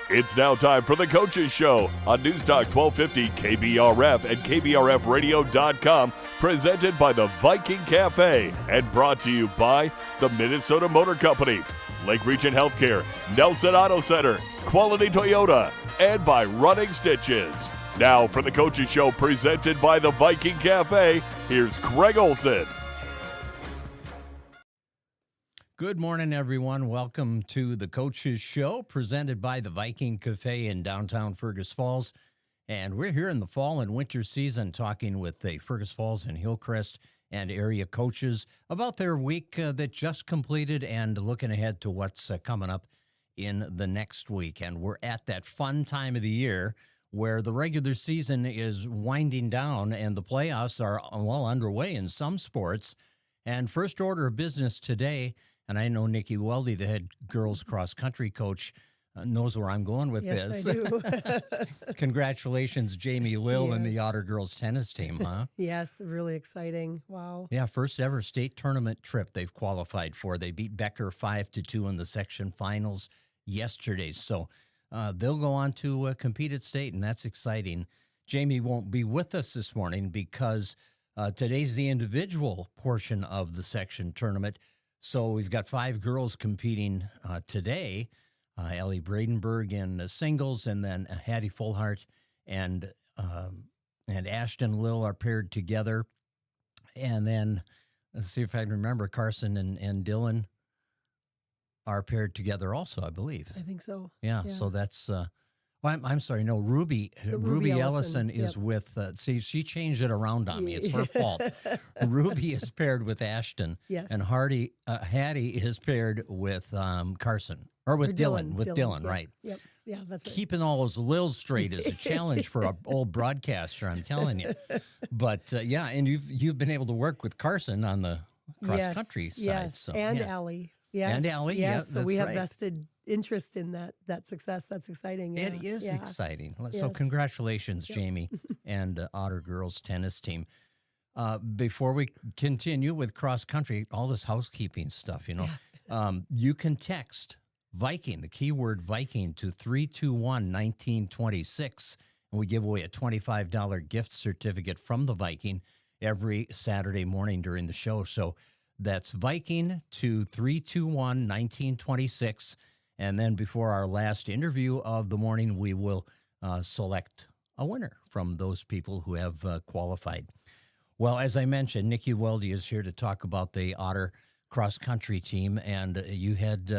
It's now time for the Coaches Show on News Talk 1250 KBRF and KBRFradio.com, presented by the Viking Cafe and brought to you by the Minnesota Motor Company, Lake Region Healthcare, Nelson Auto Center, Quality Toyota, and by Running Stitches. Now for the Coaches Show presented by the Viking Cafe, here's Craig Olson. Good morning, everyone. Welcome to the Coaches Show presented by the Viking Cafe in downtown Fergus Falls. And we're here in the fall and winter season talking with the Fergus Falls and Hillcrest and area coaches about their week that just completed and looking ahead to what's coming up in the next week. And we're at that fun time of the year where the regular season is winding down and the playoffs are well underway in some sports. And first order of business today, and I know Nikki Weldy, the head girls cross-country coach, knows where I'm going with this. Yes, I do. Congratulations, Jamie Lill and the Otter girls tennis team, huh? Yes, really exciting. Wow. Yeah, first ever state tournament trip they've qualified for. They beat Becker 5-2 in the section finals yesterday. So they'll go on to compete at state, and that's exciting. Jamie won't be with us this morning because today's the individual portion of the section tournament. So we've got 5 girls competing today. Ellie Bradenberg in singles, and then Hattie Fullhart and Ashton Lill are paired together. And then, let's see if I can remember, Carson and Dylan are paired together also, I believe. I think so. Yeah. So that's... I'm sorry. No, Ruby Ellison is with, she changed it around on me. It's her fault. Ruby is paired with Ashton. Yes. And Hattie is paired with Carson. Or with Dylan. With Dylan, yeah. Right. Yep. Yeah, that's right. Keeping all those Lils straight is a challenge for an old broadcaster, I'm telling you. But, and you've been able to work with Carson on the cross-country side. Yes, so, and Allie. Yes. And Allie, yes. So we have right. vested interest in that success. That's exciting. Yeah. It is exciting. So Yes. Congratulations, Jamie, and Otter girls tennis team. Before we continue with cross country, all this housekeeping stuff, you can text Viking, the keyword Viking, to 321-1926, and we give away a $25 gift certificate from the Viking every Saturday morning during the show. So that's Viking to 321-1926. And then before our last interview of the morning, we will select a winner from those people who have qualified. Well, as I mentioned, Nikki Weldy is here to talk about the Otter cross-country team. And you had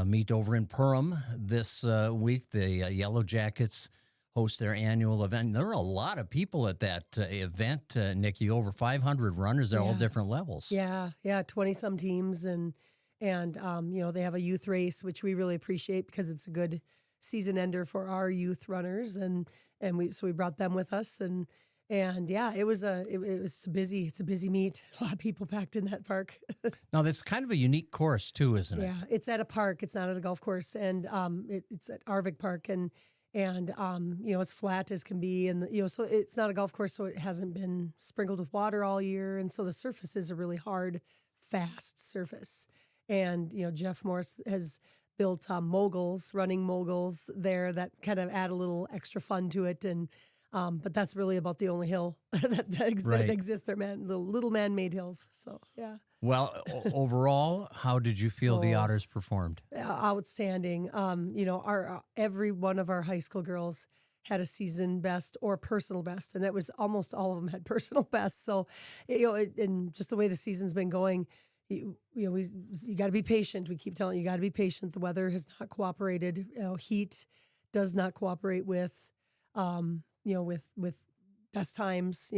meet over in Perham this week. The Yellow Jackets host their annual event. There were a lot of people at that event, Nikki, over 500 runners at all different levels. Yeah, 20-some teams, and they have a youth race, which we really appreciate because it's a good season ender for our youth runners, and we brought them with us, and it was busy. It's a busy meet. A lot of people packed in that park. Now that's kind of a unique course too, isn't it? Yeah, it's at a park. It's not at a golf course, and it's at Arvik Park, and it's flat as can be, and so it's not a golf course, so it hasn't been sprinkled with water all year, and so the surface is a really hard, fast surface. And Jeff Morris has built running moguls there that kind of add a little extra fun to it, and but that's really about the only hill that exists there, little man-made hills. So yeah. Well, overall, how did you feel the Otters performed? Outstanding. Our every one of our high school girls had a season best or personal best, and that was almost all of them had personal best. So, and just the way the season's been going, you got to be patient. We keep telling you got to be patient. The weather has not cooperated. Heat does not cooperate with best times,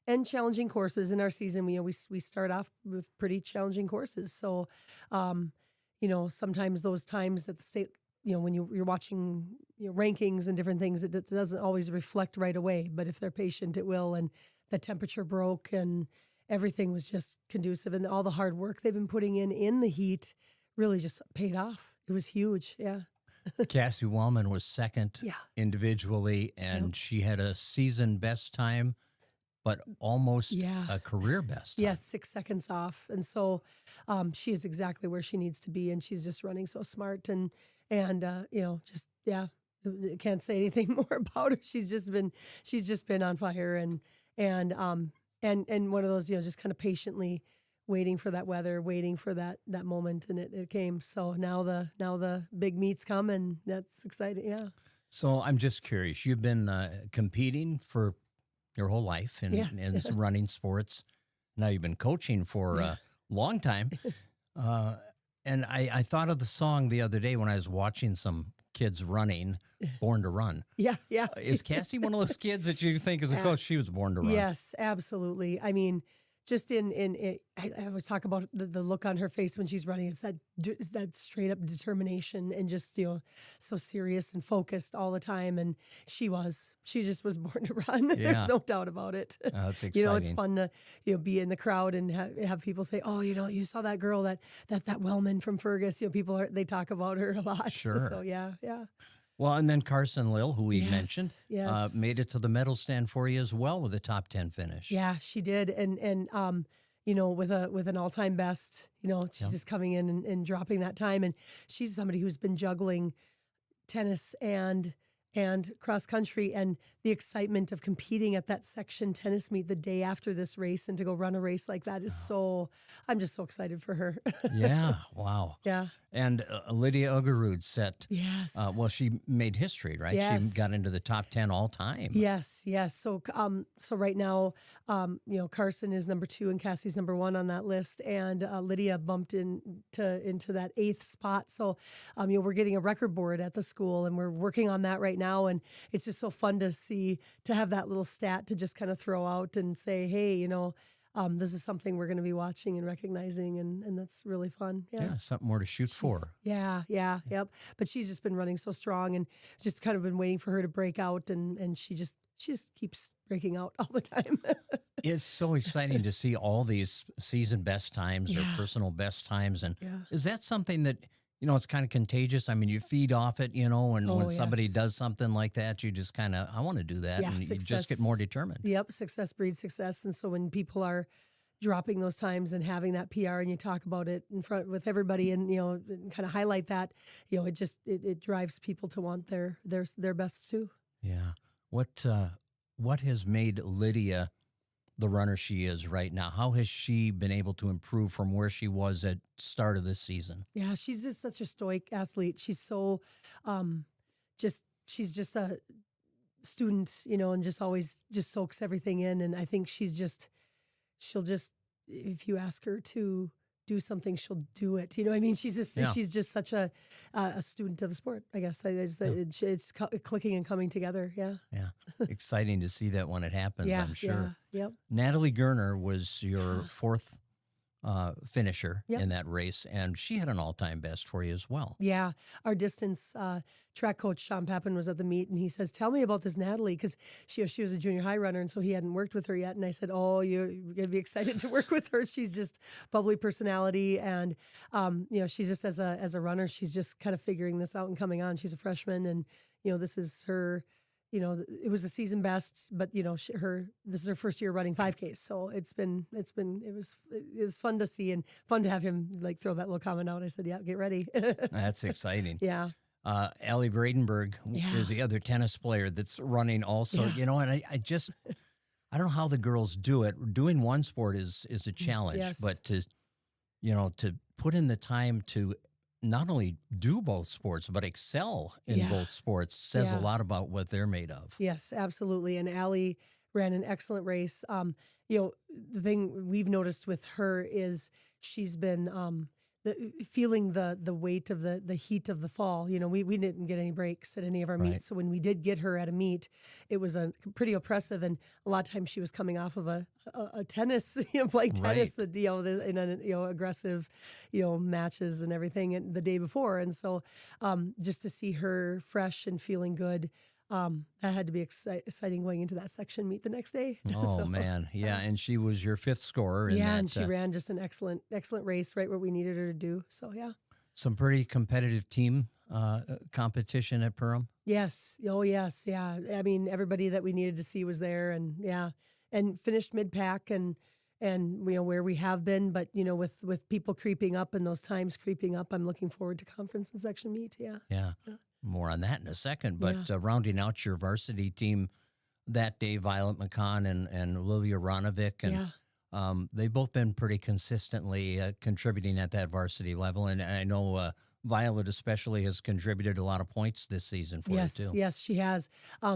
and challenging courses in our season. We start off with pretty challenging courses. So, sometimes those times at the state, when you're watching rankings and different things, it doesn't always reflect right away. But if they're patient, it will. And the temperature broke and everything was just conducive. And all the hard work they've been putting in the heat really just paid off. It was huge. Yeah. Cassie Wallman was second individually, and she had a season best time but almost Yeah. a career best. Yes, 6 seconds off. And so she is exactly where she needs to be. And she's just running so smart and just, yeah, I can't say anything more about her. She's just been on fire and one of those, just kind of patiently waiting for that weather, waiting for that moment. And it came. So now the big meets come and that's exciting. Yeah. So I'm just curious. You've been competing for your whole life in running sports. Now you've been coaching for a long time. And I thought of the song the other day when I was watching some kids running, Born to Run. Yeah. Is Cassie one of those kids that you think as a coach, she was born to run? Yes, absolutely. I mean, just I always talk about the look on her face when she's running. It's that straight up determination and just, so serious and focused all the time. And she just was born to run. Yeah. There's no doubt about it. That's exciting. It's fun to, be in the crowd and have people say, oh, you saw that girl, that Wellman from Fergus, they talk about her a lot. Sure. So yeah. Well, and then Carson Lill, who we mentioned, Yes. made it to the medal stand for you as well with a top 10 finish. Yeah, she did. And with an all-time best, she's just coming in and dropping that time. And she's somebody who's been juggling tennis and cross country, and the excitement of competing at that section tennis meet the day after this race and to go run a race like that is I'm just so excited for her. Yeah. Wow. Yeah. And Lydia Ugerud set, Yes. she made history, right? Yes. She got into the top 10 all time. Yes. So right now, Carson is number 2 and Cassie's number 1 on that list, and Lydia bumped into that 8th spot. So, we're getting a record board at the school, and we're working on that right now. And it's just so fun to have that little stat to just kind of throw out and say, hey, this is something we're going to be watching and recognizing, and that's really fun. Yeah, something more to shoot for. Yep. But she's just been running so strong, and just kind of been waiting for her to break out, and she just keeps breaking out all the time. It's so exciting to see all these season best times or personal best times, and is that something that it's kind of contagious? I mean, you feed off it, and when somebody does something like that, you just kind of, I want to do that. Yeah, and success. You just get more determined. Yep. Success breeds success. And so when people are dropping those times and having that PR and you talk about it in front with everybody and, and kind of highlight that, it drives people to want their best too. Yeah. What has made Lydia the runner she is right now? How has she been able to improve from where she was at start of this season? Yeah, she's just such a stoic athlete. She's so she's just a student, and just always just soaks everything in. And I think she'll just, if you ask her to do something, she'll do it. You know what I mean? She's just such a student of the sport, I guess. It's clicking and coming together. Yeah. Yeah. Exciting to see that when it happens, I'm sure. Yeah. Yep. Natalie Gerner was your 4th finisher Yep. in that race, and she had an all-time best for you as well. Yeah. Our distance track coach, Sean Pappen, was at the meet, and he says, tell me about this Natalie, because she was a junior high runner, and so he hadn't worked with her yet. And I said, oh, you're going to be excited to work with her. She's just bubbly personality, and, she's just as a runner, she's just kind of figuring this out and coming on. She's a freshman, and, this is her, it was the season best, but this is her first year running 5Ks. So it was fun to see and fun to have him throw that little comment out. I said, yeah, get ready. That's exciting. Yeah. Allie Bradenberg is the other tennis player that's running also, and I don't know how the girls do it. Doing one sport is a challenge, but to put in the time to not only do both sports, but excel in both sports says a lot about what they're made of. Yes, absolutely. And Allie ran an excellent race. The thing we've noticed with her is she's been feeling the weight of the heat of the fall. We didn't get any breaks at any of our meets. So when we did get her at a meet, it was pretty oppressive. And a lot of times she was coming off of a tennis, playing tennis, in aggressive, matches and everything the day before. And so just to see her fresh and feeling good, that had to be exciting going into that section meet the next day. Oh, man. Yeah. And she was your 5th scorer. And she ran just an excellent race, right where we needed her to do. So, yeah. Some pretty competitive team competition at Perham. Yes. Oh, yes. Yeah. I mean, everybody that we needed to see was there. And, yeah. and finished mid-pack and where we have been, but with people creeping up and those times creeping up, I'm looking forward to conference and section meet. Yeah. More on that in a second, but rounding out your varsity team that day, Violet McCann and Olivia Ronovic, and they've both been pretty consistently contributing at that varsity level, and I know Violet especially has contributed a lot of points this season for you too. Yes, she has.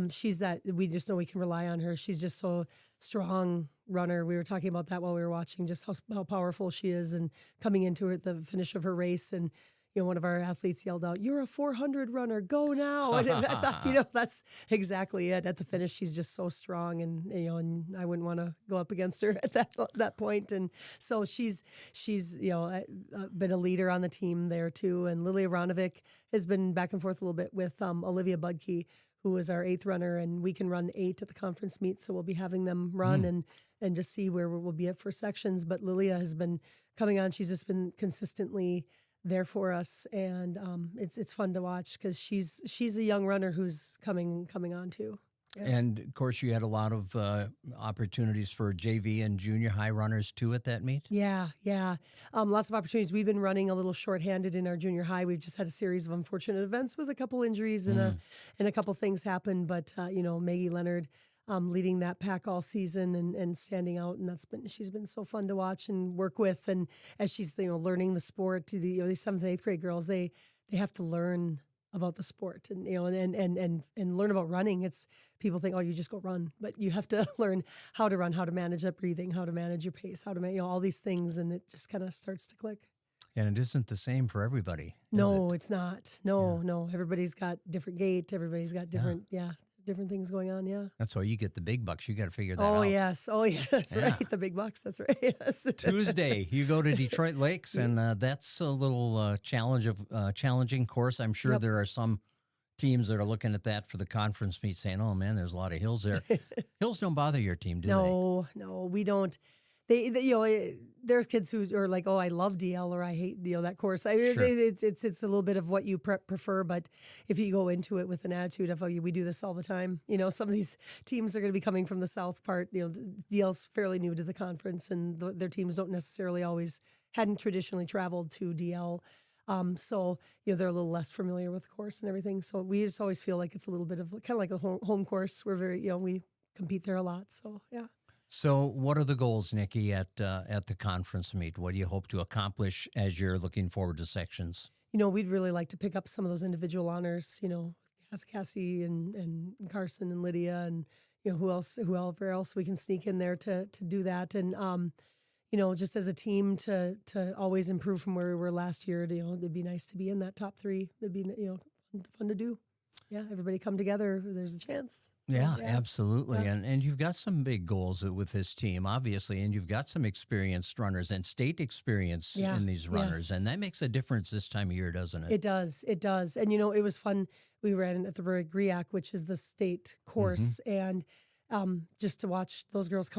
She's that we just know we can rely on her. She's just so strong runner. We were talking about that while we were watching, just how powerful she is, and coming into the finish of her race, and one of our athletes yelled out, "You're a 400 runner, go now!" And I thought, that's exactly it. At the finish, she's just so strong, and and I wouldn't want to go up against her at that point. And so she's been a leader on the team there too. And Lilia Ronovic has been back and forth a little bit with Olivia Budke, who is our 8th runner, and we can run 8 at the conference meet, so we'll be having them run and just see where we'll be at for sections. But Lilia has been coming on; she's just been consistently there for us, and it's fun to watch because she's a young runner who's coming on too. Yeah. And of course, you had a lot of opportunities for JV and junior high runners too at that meet. Yeah. Lots of opportunities. We've been running a little shorthanded in our junior high. We've just had a series of unfortunate events with a couple injuries and a couple things happened. But Maggie Leonard leading that pack all season and standing out, and she's been so fun to watch and work with. And as she's learning the sport, to these 7th and 8th grade girls, they have to learn about the sport and and learn about running. It's people think, oh, you just go run, but you have to learn how to run, how to manage that breathing, how to manage your pace, how to manage all these things, and it just kind of starts to click. And it isn't the same for everybody. No, it's not. No. Everybody's got different gait. Everybody's got different different things going on. Yeah. That's why you get the big bucks. You got to figure that out. Oh, yes. That's right. The big bucks. That's right. Yes. Tuesday, you go to Detroit Lakes, and that's a little challenging course. I'm sure there are some teams that are looking at that for the conference meet saying, oh, man, there's a lot of hills there. Hills don't bother your team, do they? No, we don't. There's kids who are like, oh, I love DL or I hate that course. Sure. It's a little bit of what you prefer, but if you go into it with an attitude of, oh, we do this all the time. Some of these teams are going to be coming from the south part. DL's fairly new to the conference, and their teams don't necessarily hadn't traditionally traveled to DL. So they're a little less familiar with the course and everything. So we just always feel like it's a little bit of kind of like a home course. We're very we compete there a lot. So yeah. So what are the goals, Nikki, at the conference meet? What do you hope to accomplish as you're looking forward to sections? We'd really like to pick up some of those individual honors, Cassie and Carson and Lydia and, whoever else we can sneak in there to do that. And, just as a team to always improve from where we were last year, it'd be nice to be in that top 3. It'd be, fun to do. Yeah, everybody come together. There's a chance. Yeah, absolutely. Yeah. And you've got some big goals with this team, obviously, and you've got some experienced runners and state experience in these runners. Yes. And that makes a difference this time of year, doesn't it? It does. And, it was fun. We ran at the GRIAC, which is the state course, and just to watch those girls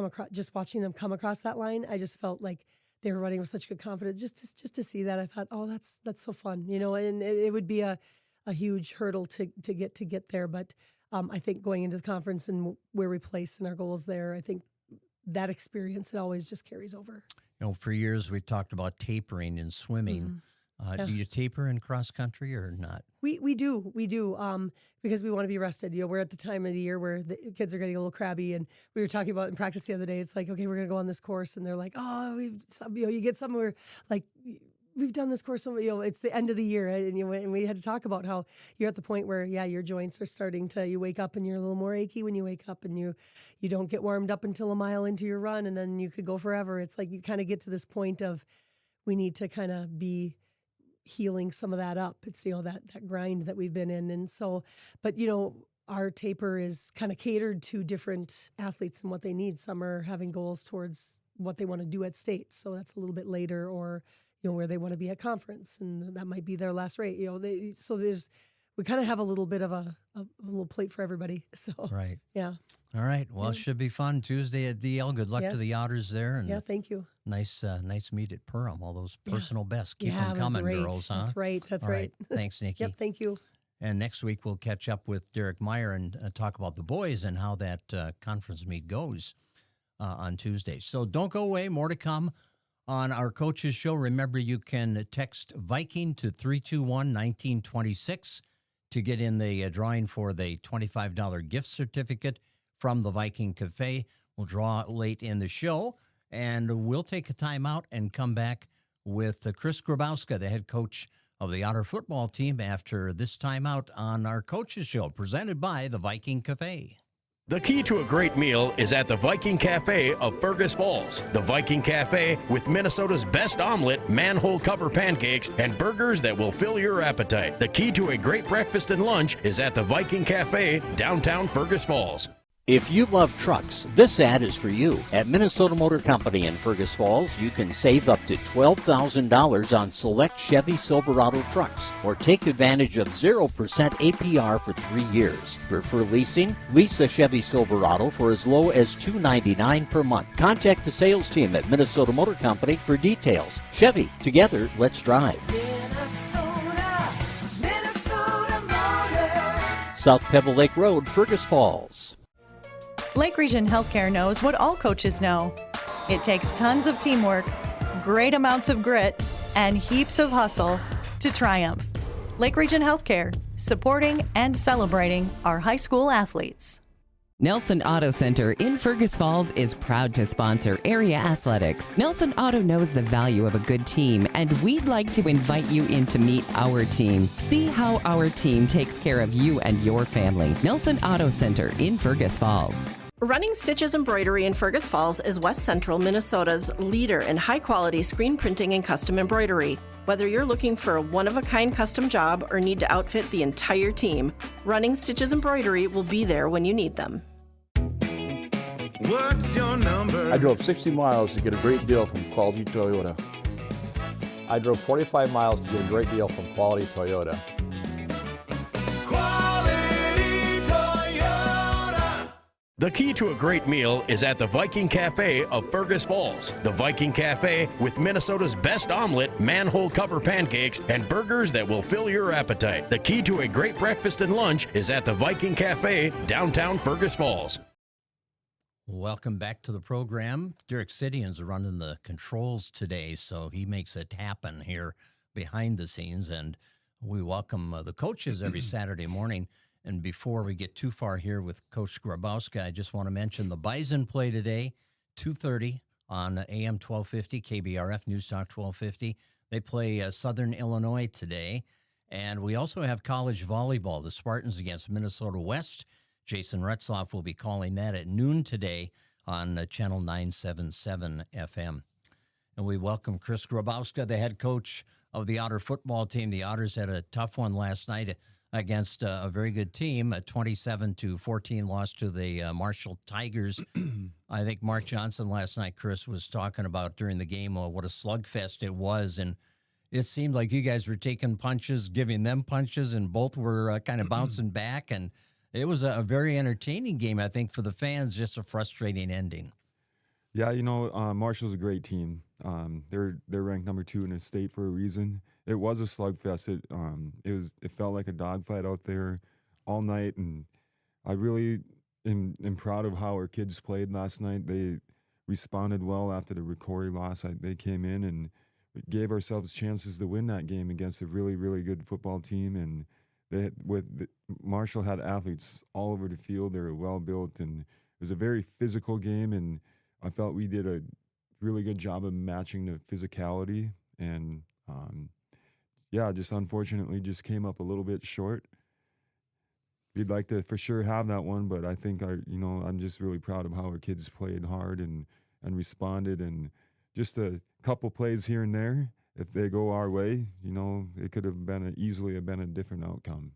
watching them come across that line, I just felt like they were running with such good confidence. Just to see that, I thought, oh, that's so fun, and it would be a huge hurdle to get there. But I think going into the conference and where we place in our goals there, I think that experience, it always just carries over. For years we talked about tapering in swimming. Do you taper in cross country or not? We do because we want to be rested. We're at the time of the year where the kids are getting a little crabby, and we were talking about in practice the other day. It's like, okay, we're going to go on this course, and they're like, oh, you get somewhere like, we've done this course, it's the end of the year, and we had to talk about how you're at the point where, your joints are starting to, you wake up and you're a little more achy when you wake up, and you don't get warmed up until a mile into your run, and then you could go forever. It's like you kind of get to this point of, we need to kind of be healing some of that up. It's, that grind that we've been in. And so, but, our taper is kind of catered to different athletes and what they need. Some are having goals towards what they want to do at state, so that's a little bit later, or where they want to be at conference, and that might be their last rate. We kind of have a little bit of a little plate for everybody. So right, yeah. All right. Well, it should be fun Tuesday at DL. Good luck to the Otters there. And thank you. Nice meet at Perham. All those personal bests. Keep them coming, great. Girls. Huh? That's right. That's right. Thanks, Nikki. Yep. Thank you. And next week we'll catch up with Derek Meyer and talk about the boys and how that conference meet goes. on Tuesday. So don't go away. More to come on our Coaches Show. Remember, you can text Viking to 321-1926 to get in the drawing for the $25 gift certificate from the Viking Cafe. We'll draw late in the show, and we'll take a time out and come back with Chris Grabowska, the head coach of the Otter football team, after this time out on our Coaches Show, presented by the Viking Cafe. The key to a great meal is at the Viking Cafe of Fergus Falls. The Viking Cafe with Minnesota's best omelet, manhole cover pancakes, and burgers that will fill your appetite. The key to a great breakfast and lunch is at the Viking Cafe, downtown Fergus Falls. If you love trucks, this ad is for you. At Minnesota Motor Company in Fergus Falls, you can save up to $12,000 on select Chevy Silverado trucks, or take advantage of 0% APR for 3 years. Prefer leasing? Lease a Chevy Silverado for as low as $299 per month. Contact the sales team at Minnesota Motor Company for details. Chevy, together, let's drive. Minnesota Motor. South Pebble Lake Road, Fergus Falls. Lake Region Healthcare knows what all coaches know. It takes tons of teamwork, great amounts of grit, and heaps of hustle to triumph. Lake Region Healthcare, supporting and celebrating our high school athletes. Nelson Auto Center in Fergus Falls is proud to sponsor area athletics. Nelson Auto knows the value of a good team, and we'd like to invite you in to meet our team. See how our team takes care of you and your family. Nelson Auto Center in Fergus Falls. Running Stitches Embroidery in Fergus Falls is West Central Minnesota's leader in high-quality screen printing and custom embroidery. Whether you're looking for a one-of-a-kind custom job or need to outfit the entire team, Running Stitches Embroidery will be there when you need them. What's your number? I drove 60 miles to get a great deal from Quality Toyota. I drove 45 miles to get a great deal from Quality Toyota. The key to a great meal is at the Viking Cafe of Fergus Falls. The Viking Cafe with Minnesota's best omelet, manhole cover pancakes, and burgers that will fill your appetite. The key to a great breakfast and lunch is at the Viking Cafe, downtown Fergus Falls. Welcome back to the program. Derek Sidian's running the controls today, so he makes it happen here behind the scenes, and we welcome the coaches every Saturday morning. And before we get too far here with Coach Grabowska, I just want to mention the Bison play today, 2:30 on AM 1250, KBRF News Talk 1250. They play Southern Illinois today. And we also have college volleyball, the Spartans against Minnesota West. Jason Retzloff will be calling that at noon today on Channel 977 FM. And we welcome Chris Grabowska, the head coach of the Otter football team. The Otters had a tough one last night against a very good team, a 27-14 loss to the Marshall Tigers. I think Mark Johnson last night, Chris, was talking about during the game what a slugfest it was, and it seemed like you guys were taking punches, giving them punches, and both were kind of bouncing back, and it was a very entertaining game, I think, for the fans, just a frustrating ending. Yeah, Marshall's a great team. They're ranked number 2 in the state for a reason. It was a slugfest. It felt like a dogfight out there all night, and I really am proud of how our kids played last night. They responded well after the Ricori loss. They came in and gave ourselves chances to win that game against a really, really good football team. And Marshall had athletes all over the field. They were well built, and it was a very physical game. And I felt we did a really good job of matching the physicality, and just unfortunately just came up a little bit short. We'd like to for sure have that one, but I think I'm just really proud of how our kids played hard and responded, and just a couple plays here and there. If they go our way, it could have been easily have been a different outcome.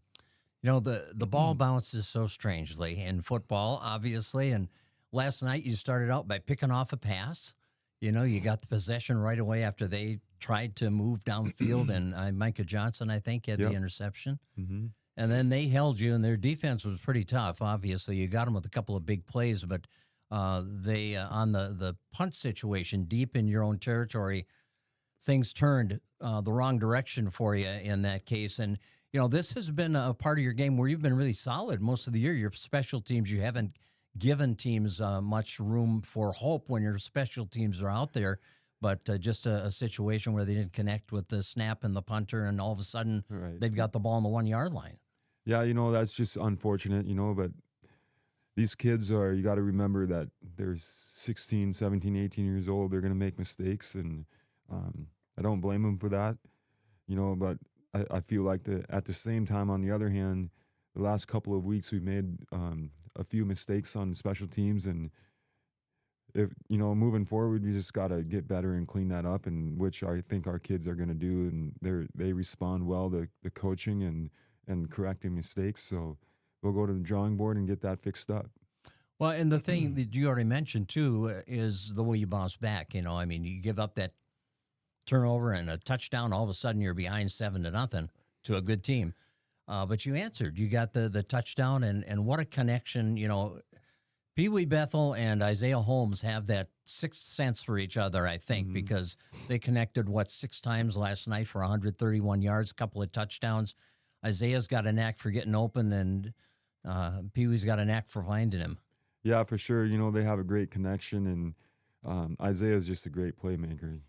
The ball bounces so strangely in football, obviously, and last night you started out by picking off a pass. You got the possession right away after they tried to move downfield, and Micah Johnson, I think, had the interception. Mm-hmm. And then they held you, and their defense was pretty tough. Obviously, you got them with a couple of big plays, but they on the punt situation deep in your own territory, things turned the wrong direction for you in that case. And, this has been a part of your game where you've been really solid most of the year. Your special teams, you haven't given teams much room for hope when your special teams are out there. But just a situation where they didn't connect with the snap and the punter, and all of a sudden they've got the ball on the 1 yard line. Yeah, that's just unfortunate, but these kids you got to remember that they're 16, 17, 18 years old. They're going to make mistakes, and I don't blame them for that, but I feel like at the same time, on the other hand, the last couple of weeks we've made a few mistakes on special teams, and if moving forward, we just got to get better and clean that up, and which I think our kids are going to do, and they respond well to the coaching and correcting mistakes. So we'll go to the drawing board and get that fixed up. Well, and the thing that you already mentioned too is the way you bounce back. You give up that turnover and a touchdown, all of a sudden you're behind 7-0 to a good team. But you answered. You got the touchdown, and what a connection. Pee Wee Bethel and Isaiah Holmes have that sixth sense for each other, I think, because they connected, 6 times last night for 131 yards, a couple of touchdowns. Isaiah's got a knack for getting open, and Pee Wee's got a knack for finding him. Yeah, for sure. They have a great connection, and Isaiah's just a great playmaker.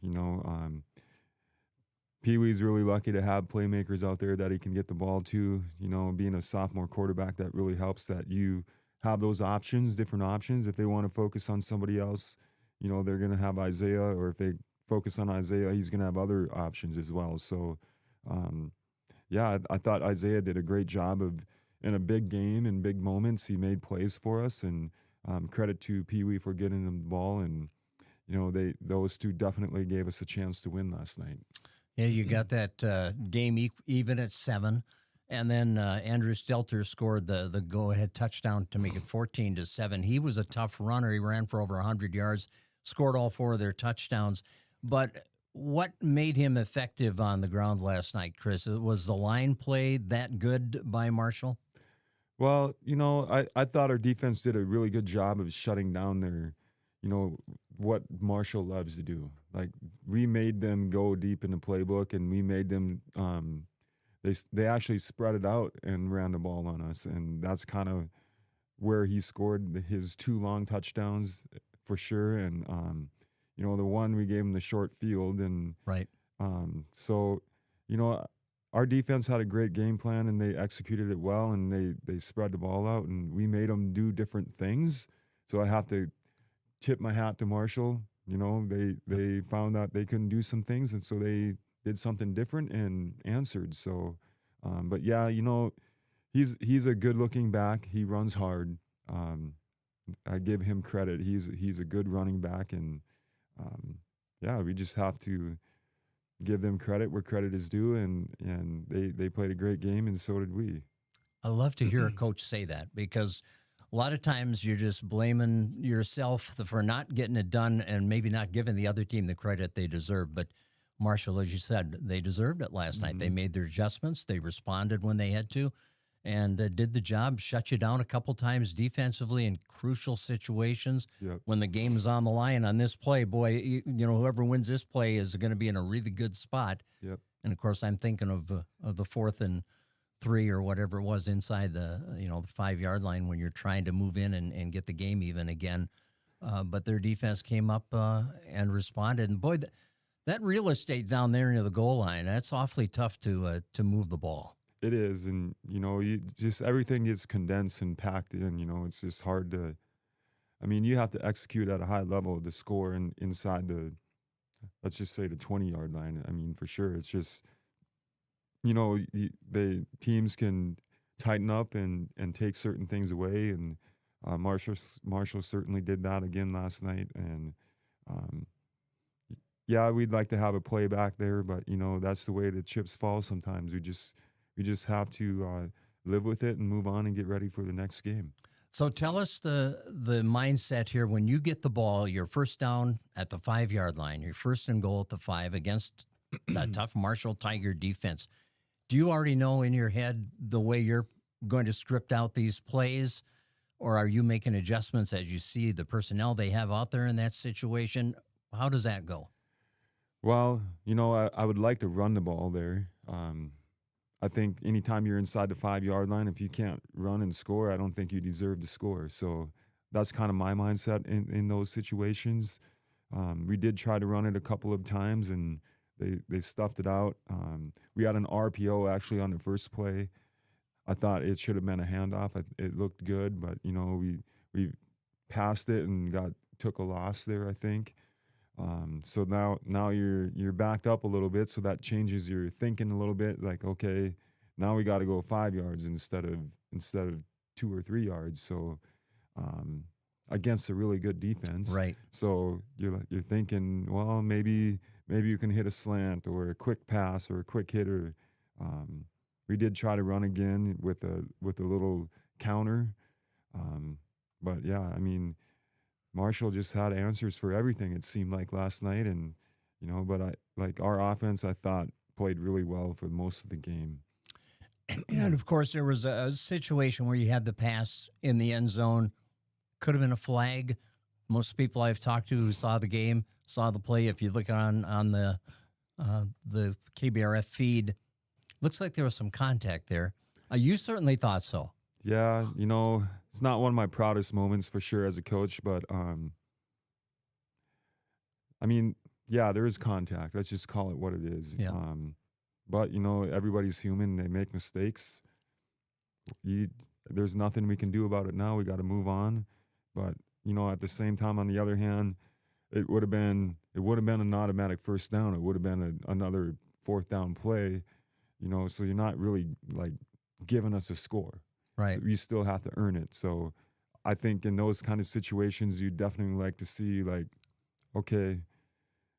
Pee Wee's really lucky to have playmakers out there that he can get the ball to. Being a sophomore quarterback, that really helps that you have those options, different options. If they want to focus on somebody else, they're going to have Isaiah, or if they focus on Isaiah, he's going to have other options as well. So, I thought Isaiah did a great job in a big game and big moments. He made plays for us, and credit to Pee Wee for getting him the ball. And, those two definitely gave us a chance to win last night. Yeah, you got that game even at 7. And then Andrew Stelter scored the go-ahead touchdown to make it 14-7. He was a tough runner. He ran for over 100 yards, scored all 4 of their touchdowns. But what made him effective on the ground last night, Chris? Was the line play that good by Marshall? Well, I thought our defense did a really good job of shutting down their, what Marshall loves to do. Like, we made them go deep in the playbook, and we made them they actually spread it out and ran the ball on us, and that's kind of where he scored his 2 long touchdowns for sure. And the one we gave him the short field, and right. So our defense had a great game plan, and they executed it well, and they spread the ball out, and we made them do different things. So I have to tip my hat to Marshall. They found out they couldn't do some things, and so they did something different and answered. So, but yeah, he's a good-looking back. He runs hard. I give him credit. He's a good running back, and we just have to give them credit where credit is due. And they played a great game, and so did we. I love to hear a coach say that, because a lot of times you're just blaming yourself for not getting it done and maybe not giving the other team the credit they deserve. But Marshall, as you said, they deserved it last night. They made their adjustments. They responded when they had to, and did the job, shut you down a couple times defensively in crucial situations. Yep. When the game is on the line on this play, boy, whoever wins this play is going to be in a really good spot. Yep. And, of course, I'm thinking of the 4th and 3 or whatever it was inside the 5-yard line when you're trying to move in and get the game even again. But their defense came up and responded. And, boy, that real estate down there near the goal line, that's awfully tough to move the ball. It is, and, you just everything gets condensed and packed in, it's just hard to – you have to execute at a high level to score inside the, let's just say, the 20-yard line. For sure, it's just – the teams can tighten up and take certain things away, and Marshall certainly did that again last night. And we'd like to have a play back there, but that's the way the chips fall sometimes. We just have to live with it and move on and get ready for the next game. So tell us the mindset here when you get the ball, you're first down at the 5-yard line, you're first and goal at the 5 against that tough Marshall Tiger defense. Do you already know in your head the way you're going to script out these plays, or are you making adjustments as you see the personnel they have out there in that situation? How does that go? Well, I would like to run the ball there. I think anytime you're inside the 5-yard line, if you can't run and score, I don't think you deserve to score. So that's kind of my mindset in those situations. We did try to run it a couple of times, and they stuffed it out. We had an RPO actually on the first play. I thought it should have been a handoff. It looked good, but we passed it and took a loss there, I think. So now you're backed up a little bit, so that changes your thinking a little bit. Like, okay, now we got to go 5 yards instead of 2 or 3 yards. So against a really good defense, right? So you're thinking, well, maybe you can hit a slant or a quick pass or a quick hitter. We did try to run again with a little counter, but yeah, I mean, Marshall just had answers for everything, it seemed like last night, and but our offense, I thought, played really well for most of the game. And of course, there was a situation where you had the pass in the end zone. Could have been a flag. Most people I've talked to who saw the game saw the play. If you look on the KBRF feed, looks like there was some contact there. You certainly thought so. Yeah, it's not one of my proudest moments for sure as a coach, but I mean, yeah, there is contact. Let's just call it what it is. Yeah. But everybody's human. They make mistakes. There's nothing we can do about it now. We got to move on. But at the same time, on the other hand, it would have been an automatic first down. It would have been another fourth down play. So you're not really like giving us a score. Right. So you still have to earn it. So I think in those kind of situations, you definitely like to see, like, okay,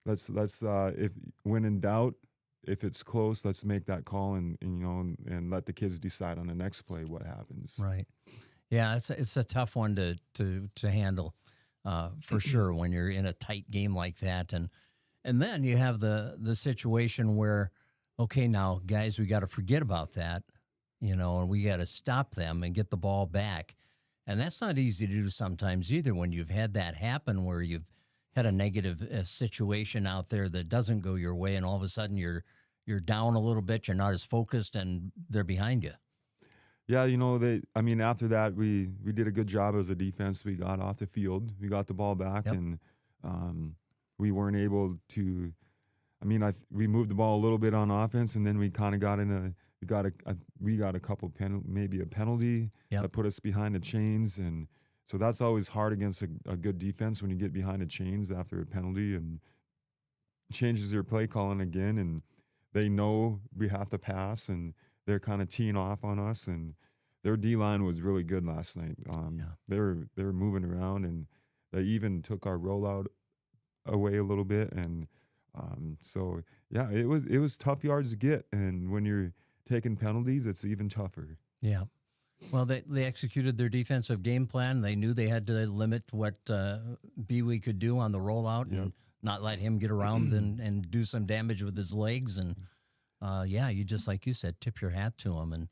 let's if when in doubt, if it's close, let's make that call and let the kids decide on the next play what happens. Right. Yeah, it's a tough one to handle for sure when you're in a tight game like that, and then you have the situation where, okay, now guys, we got to forget about that, and we got to stop them and get the ball back, and that's not easy to do sometimes either when you've had that happen where you've had a negative situation out there that doesn't go your way, and all of a sudden you're down a little bit, you're not as focused, and they're behind you. Yeah, after that, we did a good job as a defense. We got off the field. We got the ball back, Yep. and we weren't able to we moved the ball a little bit on offense, and then we kind of got we got a couple maybe a penalty Yep. that put us behind the chains, and so that's always hard against a good defense when you get behind the chains after a penalty, and changes their play calling again, and they know we have to pass, and they're kind of teeing off on us, and their D-line was really good last night. They were moving around, and they even took our rollout away a little bit, and so yeah, it was tough yards to get, and when you're taking penalties, it's even tougher. Yeah. Well, they executed their defensive game plan. They knew they had to limit what Bewey could do on the rollout and not let him get around and do some damage with his legs. And you just, like you said, tip your hat to him. And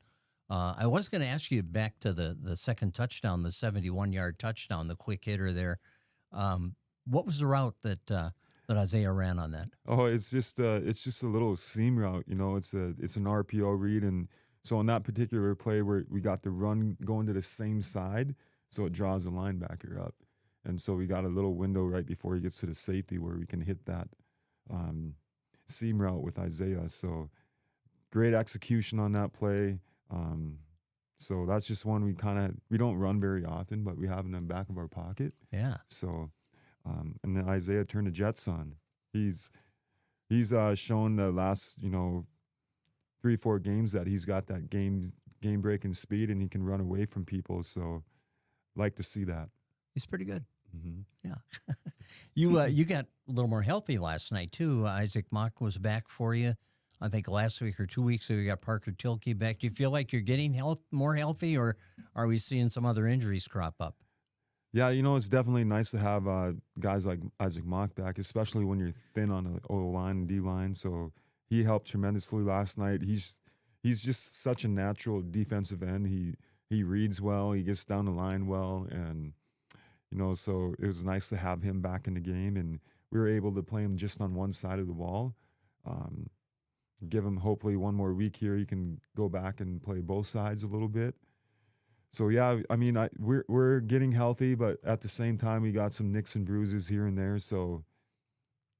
I was going to ask you back to the second touchdown, the 71-yard touchdown, the quick hitter there. What was the route that Isaiah ran on that? Oh, it's just a little seam route. It's an RPO read, and so on that particular play where we got the run going to the same side, so it draws the linebacker up, and so we got a little window right before he gets to the safety where we can hit that seam route with Isaiah. So great execution on that play. So that's just one we don't run very often, but we have in the back of our pocket. Yeah. So. And then Isaiah turned the Jets on. He's shown the last 3-4 games that he's got that game breaking speed, and he can run away from people. So, like to see that. He's pretty good. Mm-hmm. Yeah. You got a little more healthy last night too. Isaac Mock was back for you. I think last week or 2 weeks ago you got Parker Tilke back. Do you feel like you're getting more healthy, or are we seeing some other injuries crop up? Yeah, it's definitely nice to have guys like Isaac Mock back, especially when you're thin on the O-line and D-line. So he helped tremendously last night. He's just such a natural defensive end. He reads well. He gets down the line well. And, so it was nice to have him back in the game. And we were able to play him just on one side of the ball. Give him hopefully one more week here. He can go back and play both sides a little bit. So yeah, I mean, we're getting healthy, but at the same time, we got some nicks and bruises here and there. So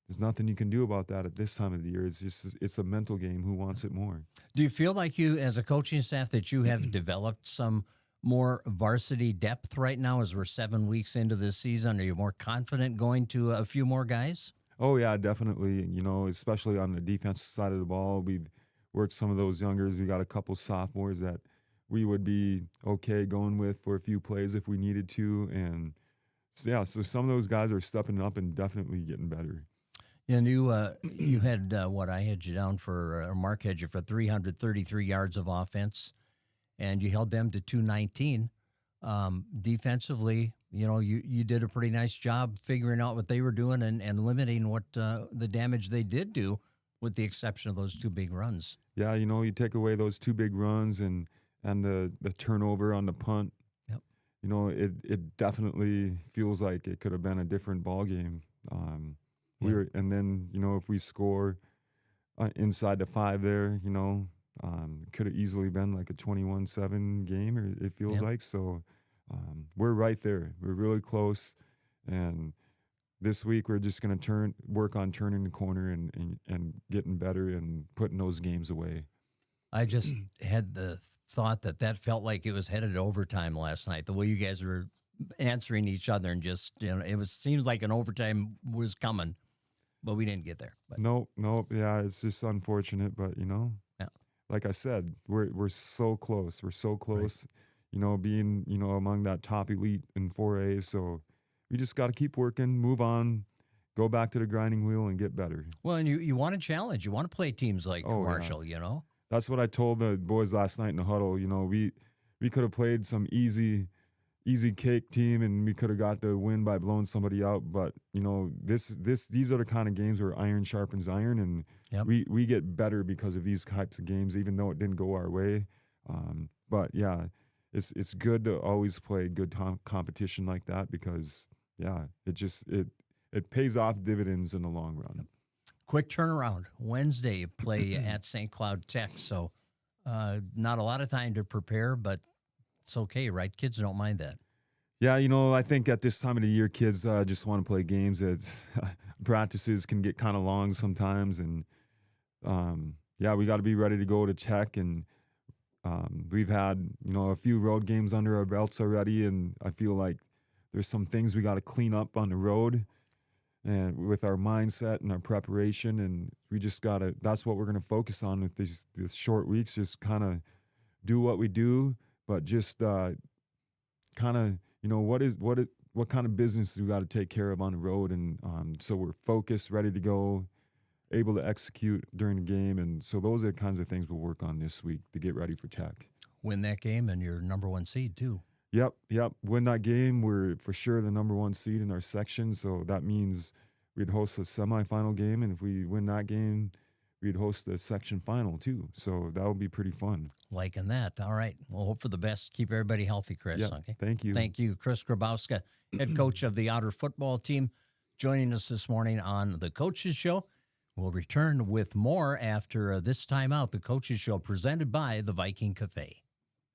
there's nothing you can do about that at this time of the year. It's a mental game. Who wants it more? Do you feel like you, as a coaching staff, that you have developed some more varsity depth right now as we're 7 weeks into this season? Are you more confident going to a few more guys? Oh yeah, definitely. Especially on the defensive side of the ball, we've worked some of those youngers. We got a couple sophomores that we would be okay going with for a few plays if we needed to. And so some of those guys are stepping up and definitely getting better. And you had I had you down for, Mark had you for 333 yards of offense, and you held them to 219. Defensively, you did a pretty nice job figuring out what they were doing and limiting what the damage they did do, with the exception of those two big runs. Yeah, you take away those two big runs and the turnover on the punt. Yep. It definitely feels like it could have been a different ball game. And then if we score inside the 5 there, could have easily been like a 21-7 game, or it feels like. So we're right there. We're really close, and this week we're just going to work on turning the corner and getting better and putting those games away. I just had the thought that felt like it was headed to overtime last night. The way you guys were answering each other, and just it seemed like an overtime was coming. But we didn't get there. But. Nope. Yeah, it's just unfortunate, but yeah. Like I said, we're so close. We're so close, right. Being among that top elite in 4A. So we just got to keep working, move on, go back to the grinding wheel, and get better. Well, and you want to challenge. You want to play teams like Marshall. Yeah. That's what I told the boys last night in the huddle. We could have played some easy cake team, and we could have got the win by blowing somebody out. But these are the kind of games where iron sharpens iron, and we get better because of these types of games, even though it didn't go our way. But yeah, it's good to always play good competition like that, because it pays off dividends in the long run. Quick turnaround. Wednesday, play at St. Cloud Tech, so not a lot of time to prepare, but it's okay, right? Kids don't mind that. Yeah, I think at this time of the year, kids just want to play games. Practices can get kind of long sometimes, and we got to be ready to go to Tech. And we've had a few road games under our belts already, and I feel like there's some things we got to clean up on the road, and with our mindset and our preparation, and we just gotta. That's what we're gonna focus on with these short weeks. Just kind of do what we do. But just kind of, what kind of business we got to take care of on the road, and so we're focused, ready to go, able to execute during the game, and so those are the kinds of things we'll work on this week to get ready for Tech. Win that game, and you're number 1 seed too. Yep. Win that game, we're for sure the number 1 seed in our section, so that means we'd host a semifinal game, and if we win that game, we'd host the section final too. So that would be pretty fun. Liking that. All right. We'll hope for the best. Keep everybody healthy, Chris. Yeah, okay. Thank you. Thank you. Chris Grabowska, head coach of the Otter football team, joining us this morning on the Coaches Show. We'll return with more after this timeout. The Coaches Show presented by the Viking Cafe.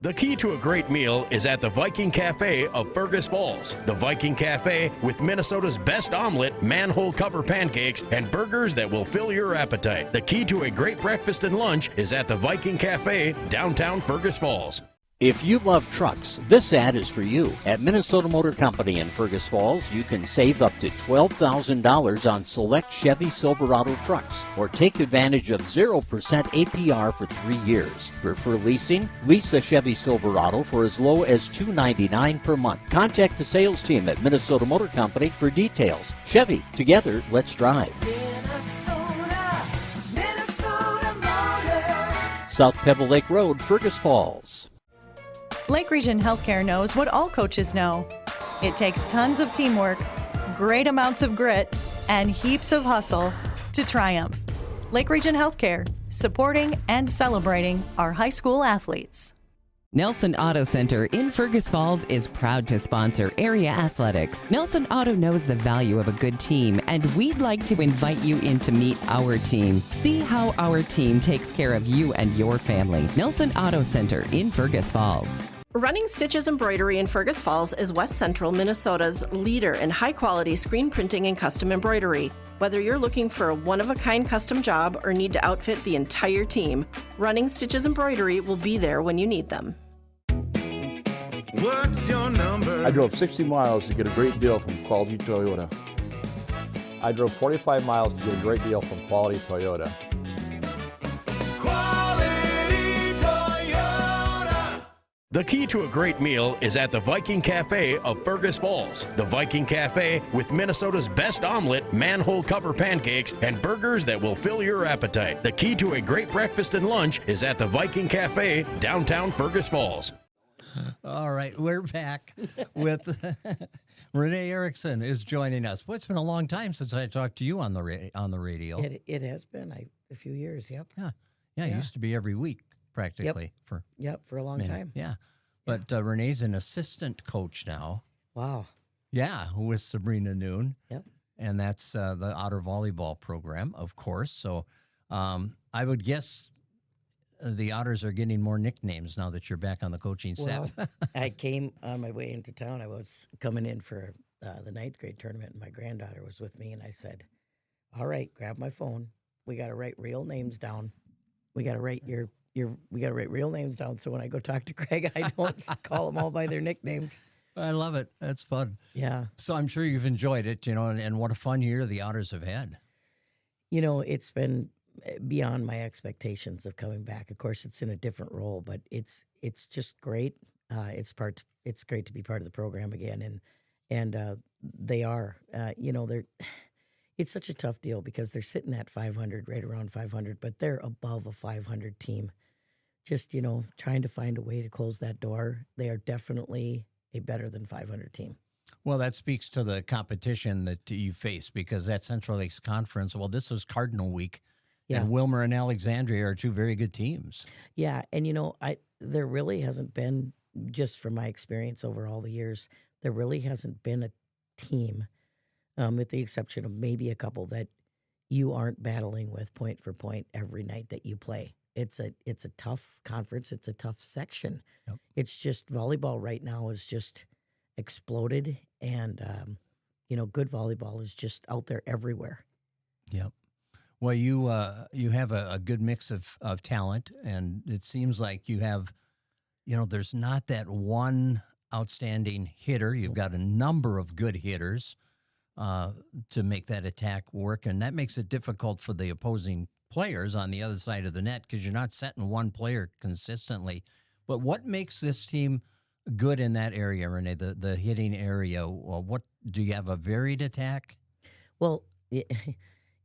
The key to a great meal is at the Viking Cafe of Fergus Falls. The Viking Cafe, with Minnesota's best omelet, manhole cover pancakes, and burgers that will fill your appetite. The key to a great breakfast and lunch is at the Viking Cafe, downtown Fergus Falls. If you love trucks, this ad is for you. At Minnesota Motor Company in Fergus Falls, you can save up to $12,000 on select Chevy Silverado trucks, or take advantage of 0% APR for 3 years. Prefer leasing? Lease a Chevy Silverado for as low as $299 per month. Contact the sales team at Minnesota Motor Company for details. Chevy, together, let's drive. Minnesota Motor. South Pebble Lake Road, Fergus Falls. Lake Region Healthcare knows what all coaches know. It takes tons of teamwork, great amounts of grit, and heaps of hustle to triumph. Lake Region Healthcare, supporting and celebrating our high school athletes. Nelson Auto Center in Fergus Falls is proud to sponsor area athletics. Nelson Auto knows the value of a good team, and we'd like to invite you in to meet our team. See how our team takes care of you and your family. Nelson Auto Center in Fergus Falls. Running Stitches Embroidery in Fergus Falls is West Central Minnesota's leader in high-quality screen printing and custom embroidery. Whether you're looking for a one-of-a-kind custom job or need to outfit the entire team, Running Stitches Embroidery will be there when you need them. What's your number? I drove 60 miles to get a great deal from Quality Toyota. I drove 45 miles to get a great deal from Quality Toyota. Quality Toyota. The key to a great meal is at the Viking Cafe of Fergus Falls. The Viking Cafe with Minnesota's best omelet, manhole cover pancakes, and burgers that will fill your appetite. The key to a great breakfast and lunch is at the Viking Cafe, downtown Fergus Falls. All right, we're back with Renee Erickson is joining us. Well, it's been a long time since I talked to you on the radio. It has been a few years. Yep. Yeah, it used to be every week practically for a long time. Yeah, but Renee's an assistant coach now. Wow. Yeah, with Sabrina Noon. Yep. And that's the Otter volleyball program, of course. So I would guess the Otters are getting more nicknames now that you're back on the coaching staff. Well, I came on my way into town. I was coming in for the 9th grade tournament, and my granddaughter was with me, and I said, all right, grab my phone. We got to write real names down. We got to write we got to write real names down, so when I go talk to Craig, I don't call them all by their nicknames. I love it. That's fun. Yeah. So I'm sure you've enjoyed it, and what a fun year the Otters have had. It's been beyond my expectations of coming back. Of course, it's in a different role, but it's just great. It's great to be part of the program again, and they are. It's such a tough deal because they're sitting at 500, right around 500, but they're above a 500 team. Just trying to find a way to close that door. They are definitely a better than 500 team. Well, that speaks to the competition that you face because that Central Lakes Conference. Well, this was Cardinal Week. Yeah. And Wilmer and Alexandria are two very good teams. Yeah, and there really hasn't been, just from my experience over all the years, there really hasn't been a team, with the exception of maybe a couple, that you aren't battling with point for point every night that you play. It's a tough conference. It's a tough section. Yep. It's just volleyball right now is just exploded, and good volleyball is just out there everywhere. Yep. Well, you have a good mix of talent, and it seems like you have, there's not that one outstanding hitter. You've got a number of good hitters to make that attack work, and that makes it difficult for the opposing players on the other side of the net because you're not setting one player consistently. But what makes this team good in that area, Renee, the hitting area? Well, what do you have a varied attack? Well,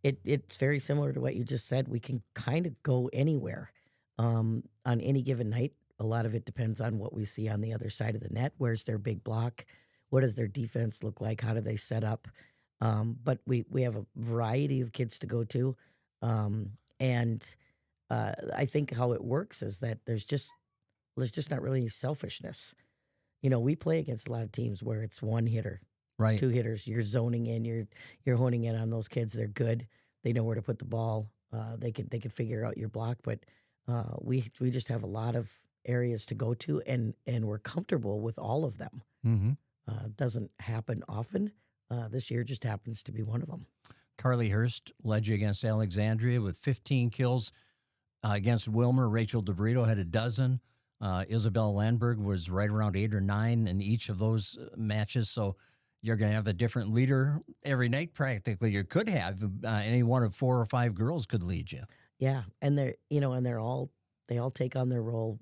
It's very similar to what you just said. We can kind of go anywhere on any given night. A lot of it depends on what we see on the other side of the net. Where's their big block? What does their defense look like? How do they set up? But we have a variety of kids to go to. And I think how it works is that there's just not really any selfishness. We play against a lot of teams where it's one hitter. Right. 2 hitters. You're zoning in. You're honing in on those kids. They're good. They know where to put the ball. They can figure out your block. But we just have a lot of areas to go to, and we're comfortable with all of them. Mm-hmm. Doesn't happen often. This year just happens to be one of them. Carly Hurst led you against Alexandria with 15 kills. Against Wilmer, Rachel DeBrito had a dozen. Isabel Landberg was right around 8 or 9 in each of those matches. So you're going to have a different leader every night practically. You could have any one of 4 or 5 girls could lead you. Yeah, and they all take on their role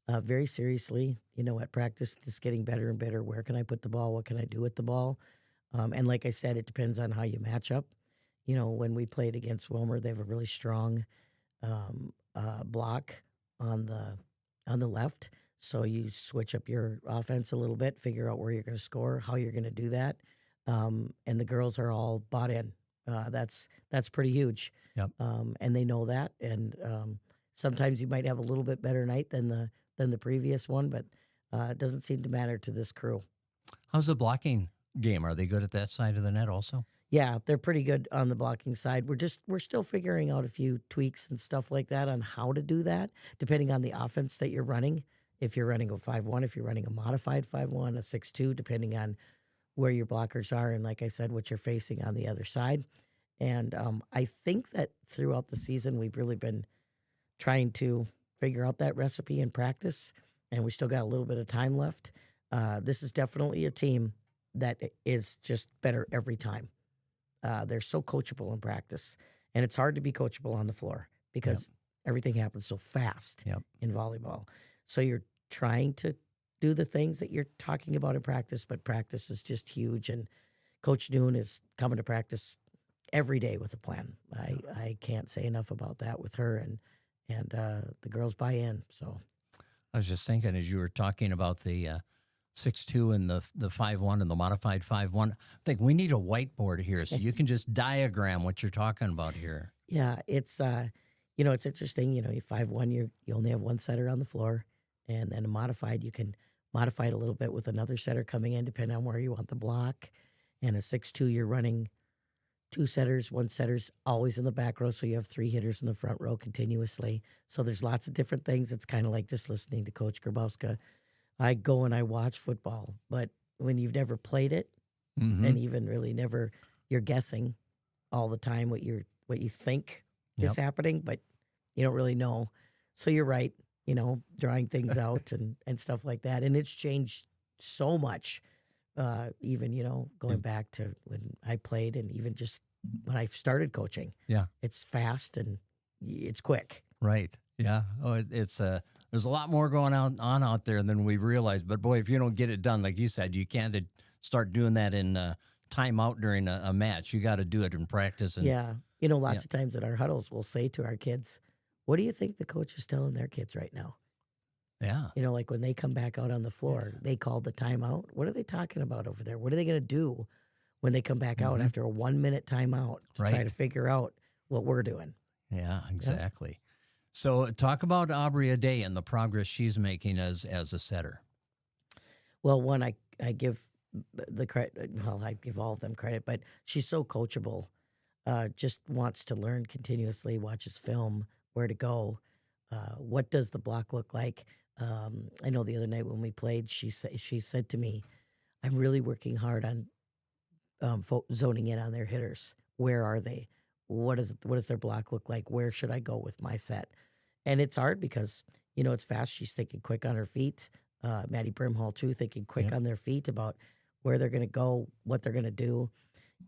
very seriously. At practice, just getting better and better. Where can I put the ball? What can I do with the ball? And like I said, it depends on how you match up. When we played against Wilmer, they have a really strong block on the left. So you switch up your offense a little bit, figure out where you're going to score, how you're going to do that, and the girls are all bought in. That's pretty huge. Yep. And they know that. And sometimes you might have a little bit better night than the previous one, but it doesn't seem to matter to this crew. How's the blocking game? Are they good at that side of the net also? Yeah, they're pretty good on the blocking side. We're still figuring out a few tweaks and stuff like that on how to do that, depending on the offense that you're running. if you're running a 5-1, if you're running a modified 5-1, a 6-2, depending on where your blockers are, and like I said, what you're facing on the other side. And I think that throughout the season, we've really been trying to figure out that recipe in practice, and we still got a little bit of time left. This is definitely a team that is just better every time. They're so coachable in practice, and it's hard to be coachable on the floor because everything happens so fast in volleyball. So you're trying to do the things that you're talking about in practice, but practice is just huge. And Coach Noon is coming to practice every day with a plan. I can't say enough about that with her, and the girls buy in. So I was just thinking as you were talking about the 6-2 and the 5-1 and the modified 5-1, I think we need a whiteboard here so you can just diagram what you're talking about here. Yeah, it's it's interesting. You 5-1, you only have one setter on the floor, and then a modified, you can modify it a little bit with another setter coming in, depending on where you want the block. And a 6-2, you're running two setters. One setter's always in the back row, so you have three hitters in the front row continuously. So there's lots of different things. It's kind of like just listening to Coach Grabowska. I go and I watch football, but when you've never played it, and even really never, you're guessing all the time what you think is happening, but you don't really know. So you're right, drawing things out and stuff like that. And it's changed so much, even, going back to when I played and even just when I started coaching. Yeah. It's fast and it's quick. Right. Yeah. Oh, it's there's a lot more going on out there than we realize. But boy, if you don't get it done, like you said, you can't start doing that in timeout during a match. You got to do it in practice. And, lots of times at our huddles, we'll say to our kids, "What do you think the coach is telling their kids right now?" Yeah. Like when they come back out on the floor, they call the timeout. What are they talking about over there? What are they going to do when they come back out after a 1 minute timeout to try to figure out what we're doing? Yeah, exactly. Yeah. So talk about Aubrey Ade and the progress she's making as a setter. Well, one, I give the credit. Well, I give all of them credit, but she's so coachable. Just wants to learn continuously, watches film, where to go. What does the block look like? I know the other night when we played, she said to me, "I'm really working hard on zoning in on their hitters. Where are they? What does their block look like? Where should I go with my set?" And it's hard because, it's fast. She's thinking quick on her feet. Maddie Brimhall, too, thinking quick on their feet about where they're going to go, what they're going to do.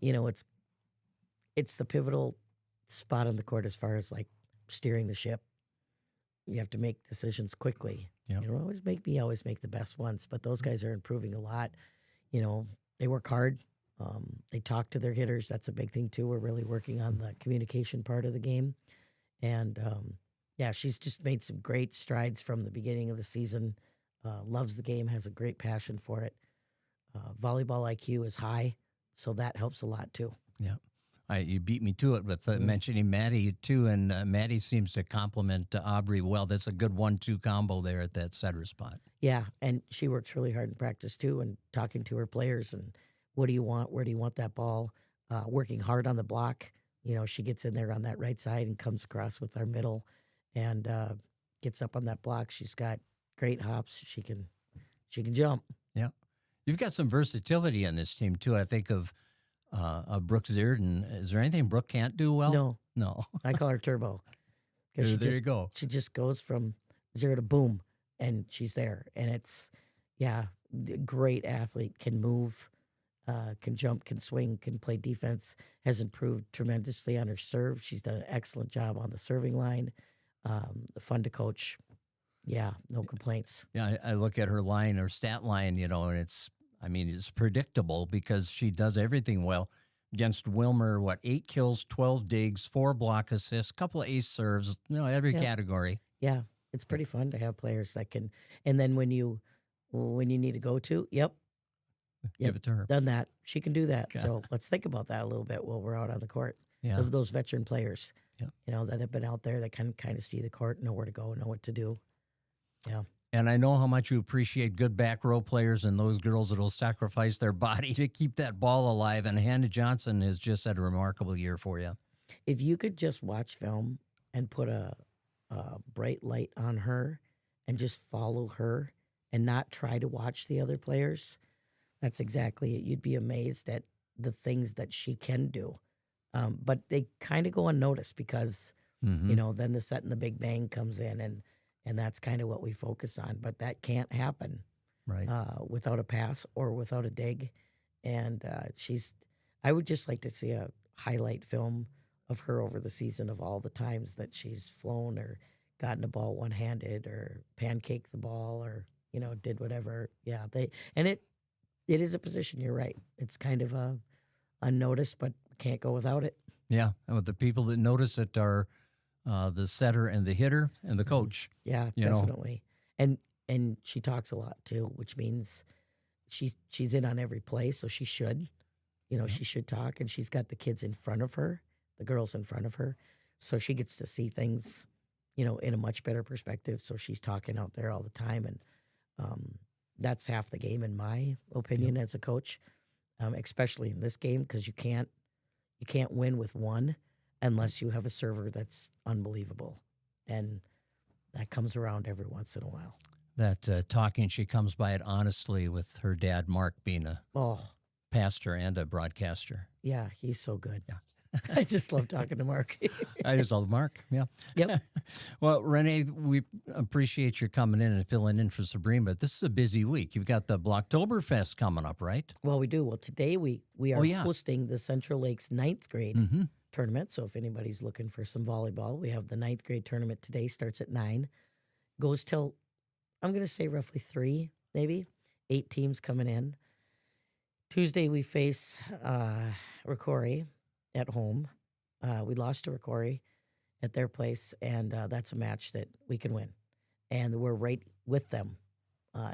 It's the pivotal spot on the court as far as, like, steering the ship. You have to make decisions quickly. Yep. You don't always make the best ones, but those guys are improving a lot. They work hard. They talk to their hitters. That's a big thing, too. We're really working on the communication part of the game. And, she's just made some great strides from the beginning of the season. Loves the game, has a great passion for it. Volleyball IQ is high, so that helps a lot, too. Yeah. You beat me to it with mentioning Maddie, too, and Maddie seems to complement Aubrey well. That's a good 1-2 combo there at that setter spot. Yeah, and she works really hard in practice, too, and talking to her players and what do you want? Where do you want that ball? Working hard on the block. She gets in there on that right side and comes across with our middle and gets up on that block. She's got great hops. She can jump. Yeah. You've got some versatility on this team, too. I think of Brooke Zierden. Is there anything Brooke can't do well? No. I call her Turbo. There you go. She just goes from zero to boom, and she's there. And it's, great athlete, can move, can jump, can swing, can play defense, has improved tremendously on her serve. She's done an excellent job on the serving line. Fun to coach. Yeah, no complaints. Yeah, I look at her stat line, and it's predictable because she does everything well. Against Wilmer, 8 kills, 12 digs, 4 block assists, couple of ace serves, every category. Yeah, it's pretty fun to have players that can. And then when you need to go to, give it to her. Done that. She can do that. So let's think about that a little bit while we're out on the court. Yeah. Of those veteran players, that have been out there that can kind of see the court, know where to go, know what to do. Yeah. And I know how much you appreciate good back row players and those girls that will sacrifice their body to keep that ball alive. And Hannah Johnson has just had a remarkable year for you. If you could just watch film and put a bright light on her and just follow her and not try to watch the other players, that's exactly it. You'd be amazed at the things that she can do. But they kind of go unnoticed because, you know, then the set and the big bang comes in, and that's kind of what we focus on. But that can't happen without a pass or without a dig. And I would just like to see a highlight film of her over the season of all the times that she's flown or gotten a ball one-handed or pancaked the ball or, you know, did whatever. Yeah, it is a position, you're right. It's kind of unnoticed, but can't go without it. Yeah, and the people that notice it are the setter and the hitter and the coach. Yeah, definitely. And she talks a lot too, which means she's in on every play, so she should. You know, she should talk, and she's got the kids in front of her, the girls in front of her, so she gets to see things, you know, in a much better perspective. So she's talking out there all the time, and that's half the game, in my opinion, as a coach, especially in this game, because you can't win with one unless you have a server that's unbelievable, and that comes around every once in a while. That talking, she comes by it honestly with her dad, Mark, being a pastor and a broadcaster. Yeah, he's so good. Yeah. I just love talking to Mark. I just love Mark, yeah. Yep. Well, Renee, we appreciate your coming in and filling in for Sabrina, but this is a busy week. You've got the Blocktoberfest coming up, right? Well, we do. Well, today we are hosting the Central Lakes 9th grade tournament. So if anybody's looking for some volleyball, we have the 9th grade tournament today. Starts at 9. Goes till, I'm going to say roughly 3, maybe. 8 teams coming in. Tuesday we face Ricori at home. We lost to Ricori at their place, and that's a match that we can win. And we're right with them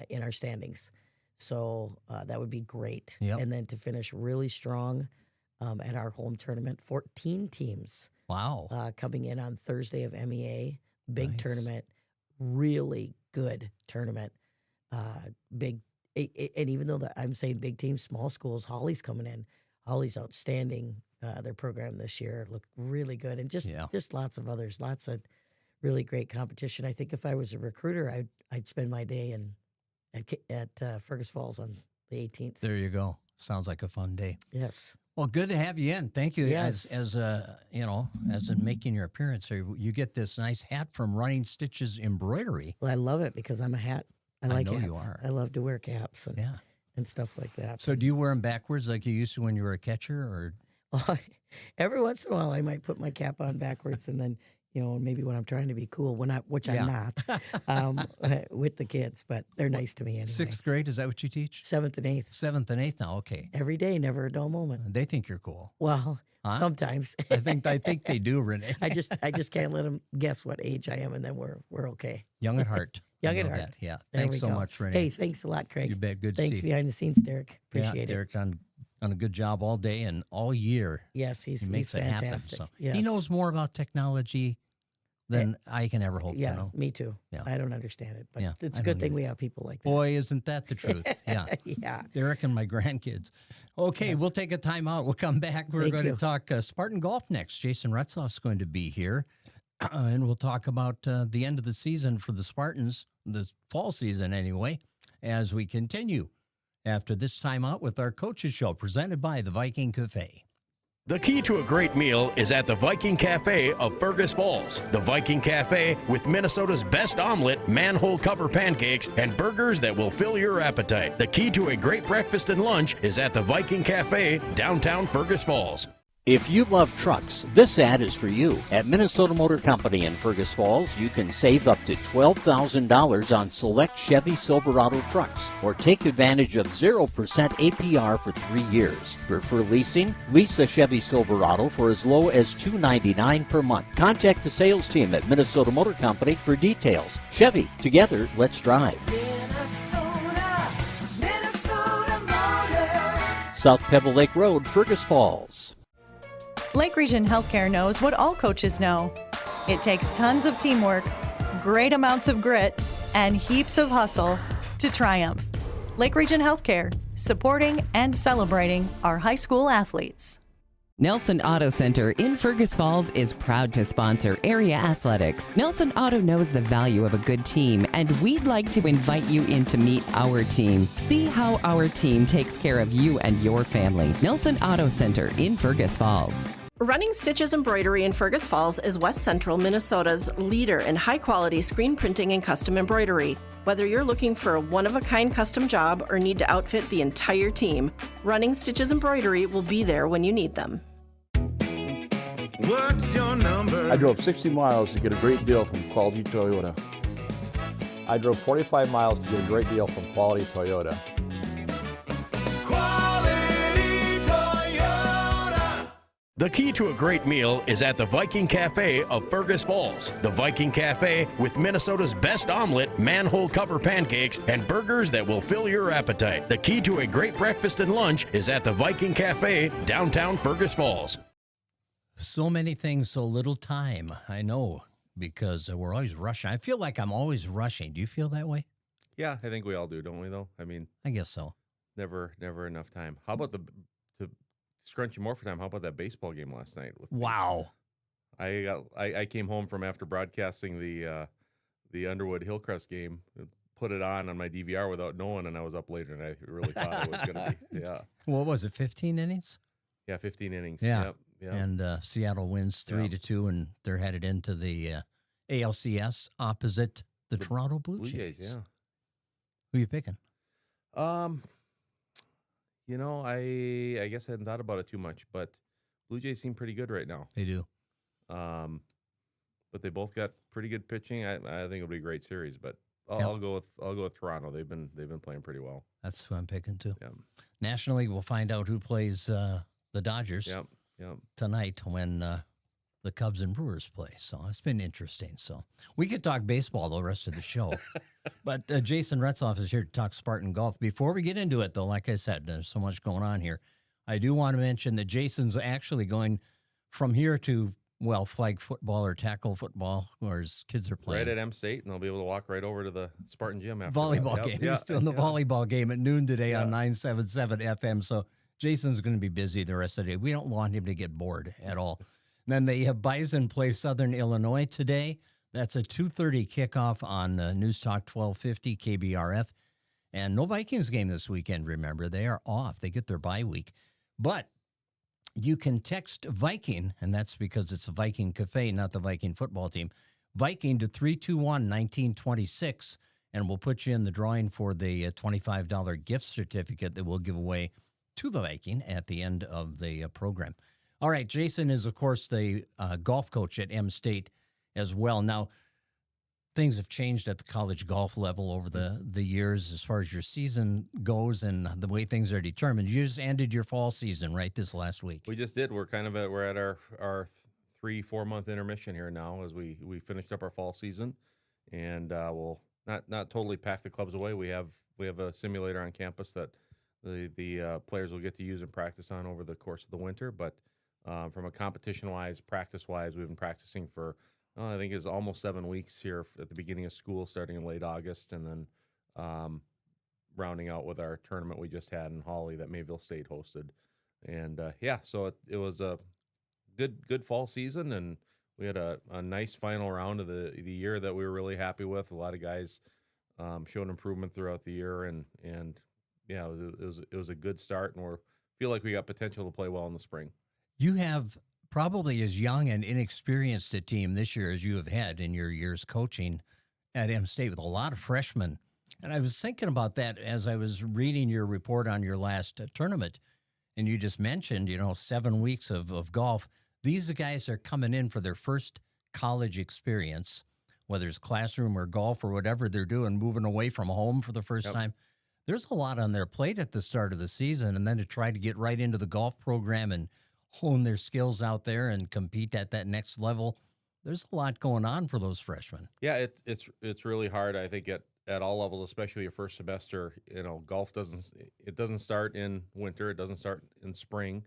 in our standings. So that would be great. Yep. And then to finish really strong at our home tournament, 14 teams. Wow. Coming in on Thursday of MEA. Big tournament. Really good tournament. Big. And even though I'm saying big teams, small schools, Holly's coming in. Holly's outstanding. Their program this year looked really good, and just lots of others, lots of really great competition. I think if I was a recruiter, I'd spend my day at Fergus Falls on the 18th. There you go. Sounds like a fun day. Yes. Well, good to have you in. Thank you. Yes. As in making your appearance here, you get this nice hat from Running Stitches Embroidery. Well, I love it because I'm a hat. I like know hats. you are. I love to wear caps and stuff like that. So do you wear them backwards like you used to when you were a catcher, or? Every once in a while, I might put my cap on backwards, and then, you know, maybe when I'm trying to be cool, which I'm not, with the kids, but they're nice to me anyway. 6th grade, is that what you teach? 7th and 8th. 7th and 8th now, okay. Every day, never a dull moment. They think you're cool. Well, sometimes. I think they do, Renee. I just can't let them guess what age I am, and then we're okay. Young at heart. Young at heart. That. Yeah. There Thanks we so go. much, Renee. Hey, thanks a lot, Craig. You bet. Good to Thanks see you. behind the scenes, Derek. Appreciate it. Derek's done a good job all day and all year. Yes, he's makes it fantastic. happen. So Yes. he knows more about technology than I can ever hope to know. Me too. Yeah. I don't understand it, but it's I a good don't thing either. we have people like that. Boy, isn't that the truth? Yeah. Yeah. Derek and my grandkids. Okay, we'll take a time out. We'll come back. We're Thank going you. to talk Spartan Golf next. Jason Retzloff's going to be here. And we'll talk about the end of the season for the Spartans, the fall season anyway, as we continue after this time out with our Coaches Show presented by the Viking Cafe. The key to a great meal is at the Viking Cafe of Fergus Falls. The Viking Cafe with Minnesota's best omelet, manhole cover pancakes, and burgers that will fill your appetite. The key to a great breakfast and lunch is at the Viking Cafe, downtown Fergus Falls. If you love trucks, this ad is for you. At Minnesota Motor Company in Fergus Falls, you can save up to $12,000 on select Chevy Silverado trucks, or take advantage of 0% APR for 3 years. Prefer leasing? Lease a Chevy Silverado for as low as $299 per month. Contact the sales team at Minnesota Motor Company for details. Chevy, together, let's drive. Minnesota Motor. South Pebble Lake Road, Fergus Falls. Lake Region Healthcare knows what all coaches know. It takes tons of teamwork, great amounts of grit, and heaps of hustle to triumph. Lake Region Healthcare, supporting and celebrating our high school athletes. Nelson Auto Center in Fergus Falls is proud to sponsor area athletics. Nelson Auto knows the value of a good team, and we'd like to invite you in to meet our team. See how our team takes care of you and your family. Nelson Auto Center in Fergus Falls. Running Stitches Embroidery in Fergus Falls is West Central Minnesota's leader in high-quality screen printing and custom embroidery. Whether you're looking for a one-of-a-kind custom job or need to outfit the entire team, Running Stitches Embroidery will be there when you need them. What's your number? I drove 60 miles to get a great deal from Quality Toyota. I drove 45 miles to get a great deal from Quality Toyota. Quality Toyota. The key to a great meal is at the Viking Cafe of Fergus Falls. The Viking Cafe with Minnesota's best omelet, manhole cover pancakes, and burgers that will fill your appetite. The key to a great breakfast and lunch is at the Viking Cafe, downtown Fergus Falls. So many things, so little time. I know, because we're always rushing. I feel like I'm always rushing. Do you feel that way? Yeah, I think we all do, don't we, though? I mean, I guess so. never enough time. How about to scrunch you more for time, how about that baseball game last night? Wow. I came home from after broadcasting the Underwood Hillcrest game, put it on my DVR without knowing, and I was up later, and I really thought it was going to be, yeah. What was it, 15 innings? Yeah, 15 innings. Yeah. Yep. And Seattle wins 3-2, and they're headed into the ALCS opposite the Toronto Blue Jays. Yeah. Who you picking? I guess I hadn't thought about it too much, but Blue Jays seem pretty good right now. They do. But they both got pretty good pitching. I think it'll be a great series, but I'll go with Toronto. They've been playing pretty well. That's who I'm picking too. Yeah. Nationally, we'll find out who plays the Dodgers. Yep. Tonight when the Cubs and Brewers play. So it's been interesting. So we could talk baseball the rest of the show. But Jason Retzoff is here to talk Spartan golf. Before we get into it, though, like I said, there's so much going on here. I do want to mention that Jason's actually going from here to, flag football or tackle football, where his kids are playing. Right at M State, and they'll be able to walk right over to the Spartan gym after volleyball game. He's doing the volleyball game at noon today on 977 FM. So Jason's going to be busy the rest of the day. We don't want him to get bored at all. And then they have Bison play Southern Illinois today. That's a 2:30 kickoff on News Talk 1250 KBRF. And no Vikings game this weekend, remember. They are off. They get their bye week. But you can text Viking, and that's because it's a Viking Cafe, not the Viking football team, Viking to 321-1926, and we'll put you in the drawing for the $25 gift certificate that we'll give away to the Viking at the end of the program. All right, Jason is, of course, the golf coach at M State as well. Now, things have changed at the college golf level over the years as far as your season goes and the way things are determined. You just ended your fall season, right, this last week? We just did. We're at our 3-4 month intermission here now as we finished up our fall season, and we'll not totally pack the clubs away. We have a simulator on campus that the players will get to use and practice on over the course of the winter. But from a competition-wise, practice-wise, we've been practicing for, I think it's almost 7 weeks here at the beginning of school, starting in late August, and then rounding out with our tournament we just had in Hawley that Mayville State hosted. And, so it was a good fall season, and we had a nice final round of the year that we were really happy with. A lot of guys showed improvement throughout the year, and it was a good start, and we feel like we got potential to play well in the spring. You have probably as young and inexperienced a team this year as you have had in your years coaching at M State with a lot of freshmen. And I was thinking about that as I was reading your report on your last tournament. And you just mentioned, 7 weeks of golf. These guys are coming in for their first college experience, whether it's classroom or golf or whatever they're doing, moving away from home for the first time. There's a lot on their plate at the start of the season, and then to try to get right into the golf program and hone their skills out there and compete at that next level. There's a lot going on for those freshmen. Yeah, it's really hard, I think, at all levels, especially your first semester. Golf doesn't start in winter. It doesn't start in spring.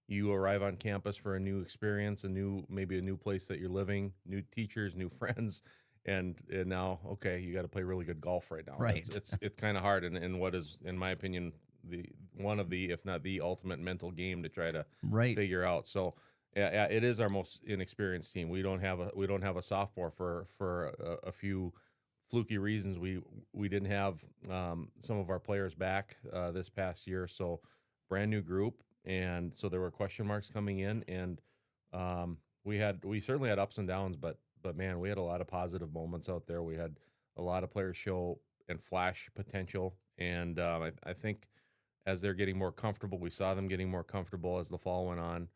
You arrive on campus for a new experience, maybe a new place that you're living, new teachers, new friends, and now, okay, you got to play really good golf right now. Right. It's kind of hard, and what is, in my opinion, one of the, if not the ultimate mental game to try to Right. figure out. So yeah, it is our most inexperienced team. We don't have a sophomore for a few fluky reasons. We didn't have some of our players back this past year, so brand new group, and so there were question marks coming in, and we certainly had ups and downs, but man, we had a lot of positive moments out there. We had a lot of players show and flash potential, and I think as they're getting more comfortable, we saw them getting more comfortable as the fall went on.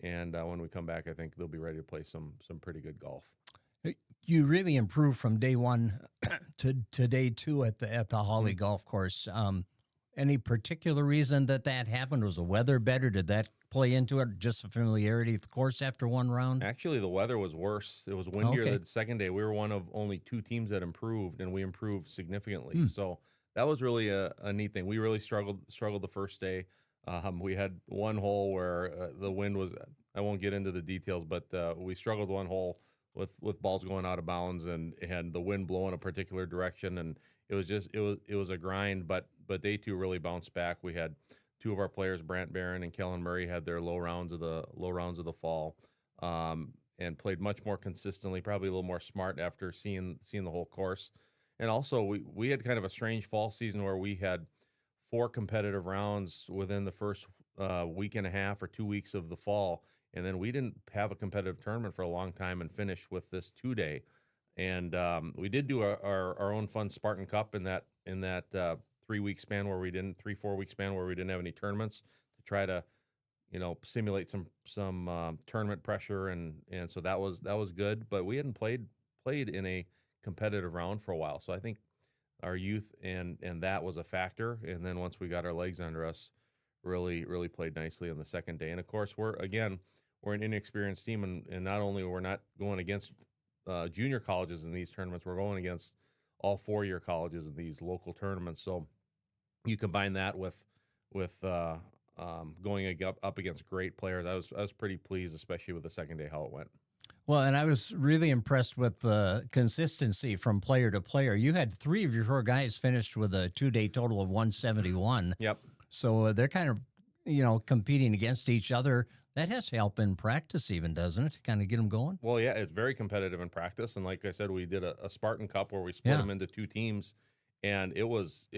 And when we come back, I think they'll be ready to play some pretty good golf. You really improved from day one to day two at the Holly Golf Course. Any particular reason that happened? Was the weather better? Did that play into it? Just the familiarity of the course after one round? Actually, the weather was worse. It was windier the second day. We were one of only 2 teams that improved, and we improved significantly. So that was really a neat thing. We really struggled the first day. We had one hole where the wind was, I won't get into the details, but we struggled one hole with balls going out of bounds and the wind blowing a particular direction. And it was a grind, but day 2 really bounced back. We had 2 of our players, Brant Barron and Kellen Murray, had their low rounds of the fall, and played much more consistently, probably a little more smart after seeing the whole course. And also we had kind of a strange fall season where we had 4 competitive rounds within the first week and a half or 2 weeks of the fall, and then we didn't have a competitive tournament for a long time and finished with this 2-day. And we did do our own fun Spartan Cup in that 3-week span where we didn't 3-4 week span where we didn't have any tournaments to try to simulate some tournament pressure, and so that was good. But we hadn't played in a competitive round for a while, so I think our youth and that was a factor. And then once we got our legs under us, really played nicely on the second day. And of course, we're an inexperienced team, and not only we're not going against junior colleges in these tournaments, we're going against all 4-year colleges in these local tournaments. So you combine that with going up against great players. I was pretty pleased, especially with the second day, how it went. Well, and I was really impressed with the consistency from player to player. You had 3 of your 4 guys finished with a 2-day total of 171. Yep. So they're kind of, competing against each other. That has to help in practice even, doesn't it, to kind of get them going? Well, yeah, it's very competitive in practice. And like I said, we did a Spartan Cup where we split them into 2 teams, and it was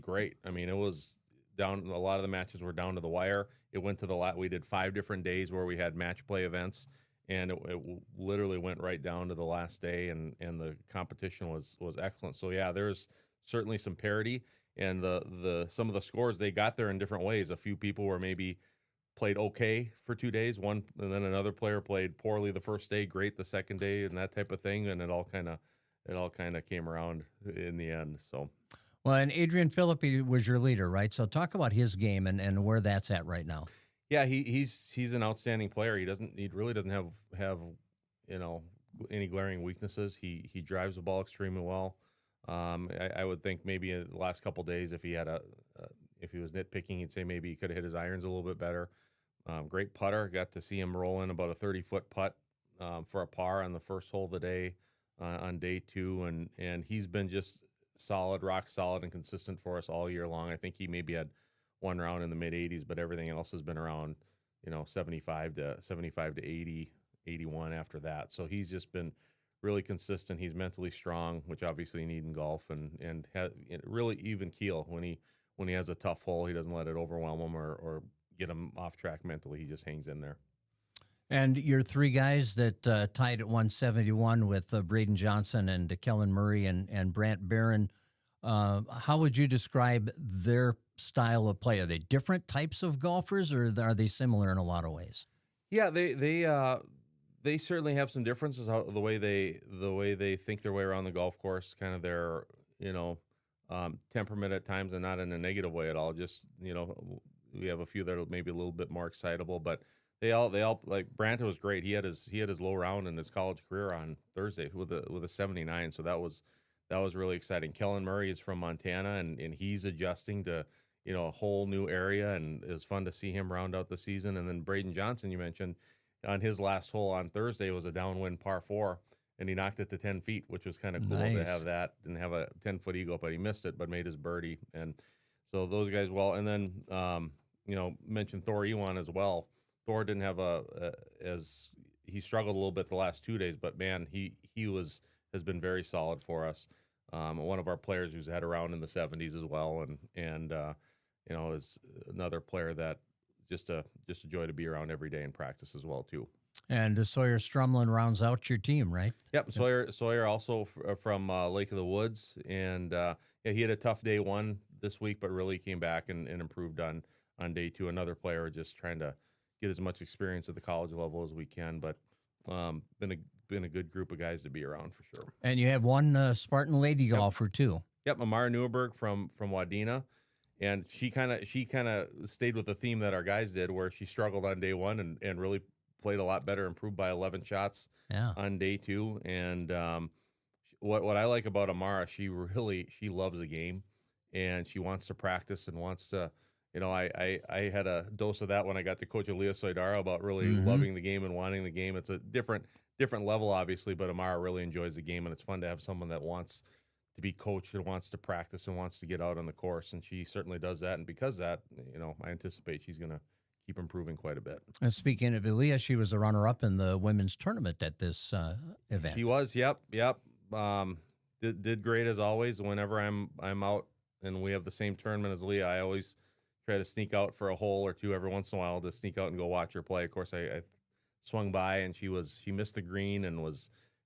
great. I mean, it was down. A lot of the matches were down to the wire. It went to we did 5 different days where we had match play events. And it literally went right down to the last day, and the competition was excellent. So yeah, there's certainly some parity, and the some of the scores, they got there in different ways. A few people were maybe played okay for 2 days, and then another player played poorly the first day, great the second day, and that type of thing. And it all kind of came around in the end. So. Well, and Adrian Philippi was your leader, right? So talk about his game and where that's at right now. Yeah, he's an outstanding player. He really doesn't have any glaring weaknesses. He drives the ball extremely well. I would think maybe in the last couple of days, if he was nitpicking, he'd say maybe he could have hit his irons a little bit better. Great putter. Got to see him roll in about a 30-foot putt for a par on the first hole of the day on day 2, and he's been just solid, rock solid, and consistent for us all year long. I think he maybe had 1 round in the mid 80s, but everything else has been around, 75 to 80, 81 after that. So he's just been really consistent. He's mentally strong, which obviously you need in golf, and has really even keel when he has a tough hole. He doesn't let it overwhelm him or get him off track mentally. He just hangs in there. And your 3 guys that tied at 171 with Braden Johnson and Kellen Murray and Brant Barron, how would you describe their style of play? Are they different types of golfers, or are they similar in a lot of ways? Yeah, they certainly have some differences. The way they think their way around the golf course, kind of their temperament at times, and not in a negative way at all. Just we have a few that are maybe a little bit more excitable, but they all like Brant was great. He had his low round in his college career on Thursday with a 79. So that was really exciting. Kellen Murray is from Montana, and he's adjusting to a whole new area, and it was fun to see him round out the season. And then Braden Johnson, you mentioned, on his last hole on Thursday was a downwind par 4, and he knocked it to 10 feet, which was kind of cool to have that. Didn't have a 10-foot eagle, but he missed it, but made his birdie. And So those guys well, and then mentioned Thor Ewan as well. Thor didn't have as he struggled a little bit the last 2 days, but man, he has been very solid for us. One of our players who's had around in the 70s as well, and is another player that just a joy to be around every day in practice as well too. And Sawyer Strumlin rounds out your team, right? Yep. Sawyer also from Lake of the Woods, and he had a tough day one this week, but really came back and improved on day two. Another player just trying to get as much experience at the college level as we can, but been a good group of guys to be around for sure. And you have one Spartan lady golfer too. Yep, Amara Newberg from Wadena, and she kind of stayed with the theme that our guys did, where she struggled on day one and really played a lot better, improved by 11 shots on day two. And what I like about Amara, she loves the game, and she wants to practice and wants to. I had a dose of that when I got to coach Leah Soidara about really loving the game and wanting the game. It's a different level, obviously, but Amara really enjoys the game, and it's fun to have someone that wants to be coached and wants to practice and wants to get out on the course, and she certainly does that. And because of that, I anticipate she's going to keep improving quite a bit. And speaking of Leah, she was a runner-up in the women's tournament at this event. She was, yep. Did great as always. Whenever I'm out and we have the same tournament as Leah, I always try to sneak out for a hole or two every once in a while to sneak out and go watch her play. Of course, I swung by and she missed the green and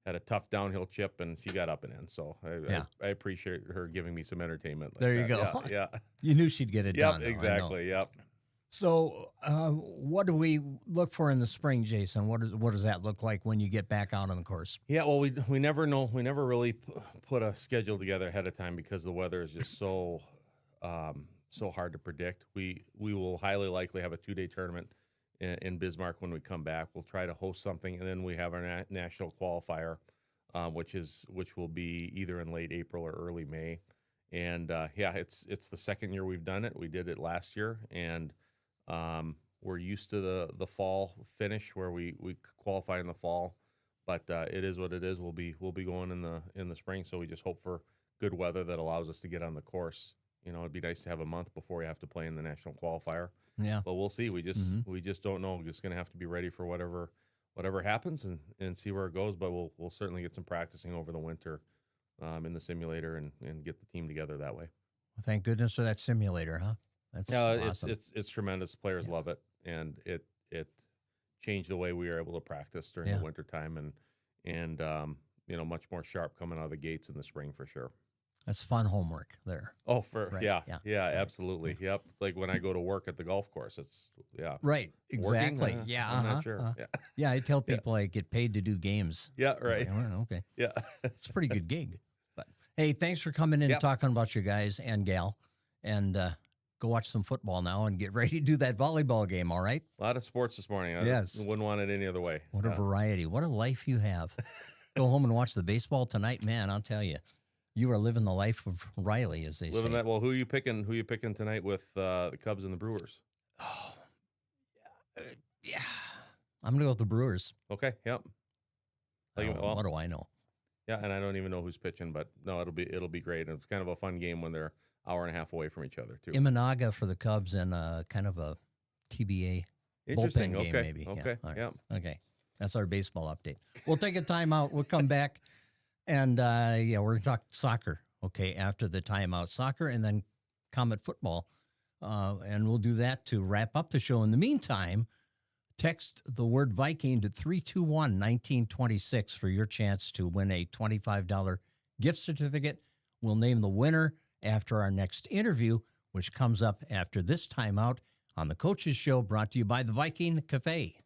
had a tough downhill chip, and she got up and in. So I appreciate her giving me some entertainment. Like there you that. go. Yeah. You knew she'd get it done. Yep, exactly. Yep. So what do we look for in the spring, Jason? What does that look like when you get back out on the course? Yeah, well, we never know. We never really put a schedule together ahead of time because the weather is just so hard to predict. We will highly likely have a 2-day tournament in Bismarck when we come back. We'll try to host something, and then we have our national qualifier, which will be either in late April or early May. And it's the second year we've done it. We did it last year, and we're used to the fall finish where we qualify in the fall, but it is what it is. We'll be going in the spring, so we just hope for good weather that allows us to get on the course. It'd be nice to have a month before we have to play in the national qualifier. Yeah, but we'll see. We just don't know. We're just going to have to be ready for whatever happens and see where it goes. But we'll certainly get some practicing over the winter in the simulator and get the team together that way. Well, thank goodness for that simulator, huh? That's awesome. It's tremendous. Players love it, and it changed the way we were able to practice during the winter time, and much more sharp coming out of the gates in the spring for sure. That's fun homework there. Oh, right. Yeah, absolutely. Yep. It's like when I go to work at the golf course. Right, exactly. Working? I'm not sure. Yeah, I tell people I get paid to do games. Yeah, right. Like, oh, okay. Yeah. It's a pretty good gig. But hey, thanks for coming in and talking about your guys and gal, and go watch some football now and get ready to do that volleyball game, all right? A lot of sports this morning. Yes. I wouldn't want it any other way. What a variety. What a life you have. Go home and watch the baseball tonight, man, I'll tell you. You are living the life of Riley, as they say. That. Well, who are you picking? Who are you picking tonight with the Cubs and the Brewers? Oh, yeah. I'm gonna go with the Brewers. Okay. Yep. What do I know? Yeah, and I don't even know who's pitching, but no, it'll be great. And it's kind of a fun game when they're hour and a half away from each other too. Imanaga for the Cubs and kind of a TBA bullpen game, maybe. Okay. Yeah. Okay. That's our baseball update. We'll take a timeout. We'll come back. And, we're going to talk soccer, after the timeout. Soccer and then Comet football. And we'll do that to wrap up the show. In the meantime, text the word Viking to 321-1926 for your chance to win a $25 gift certificate. We'll name the winner after our next interview, which comes up after this timeout on the Coaches Show, brought to you by the Viking Cafe.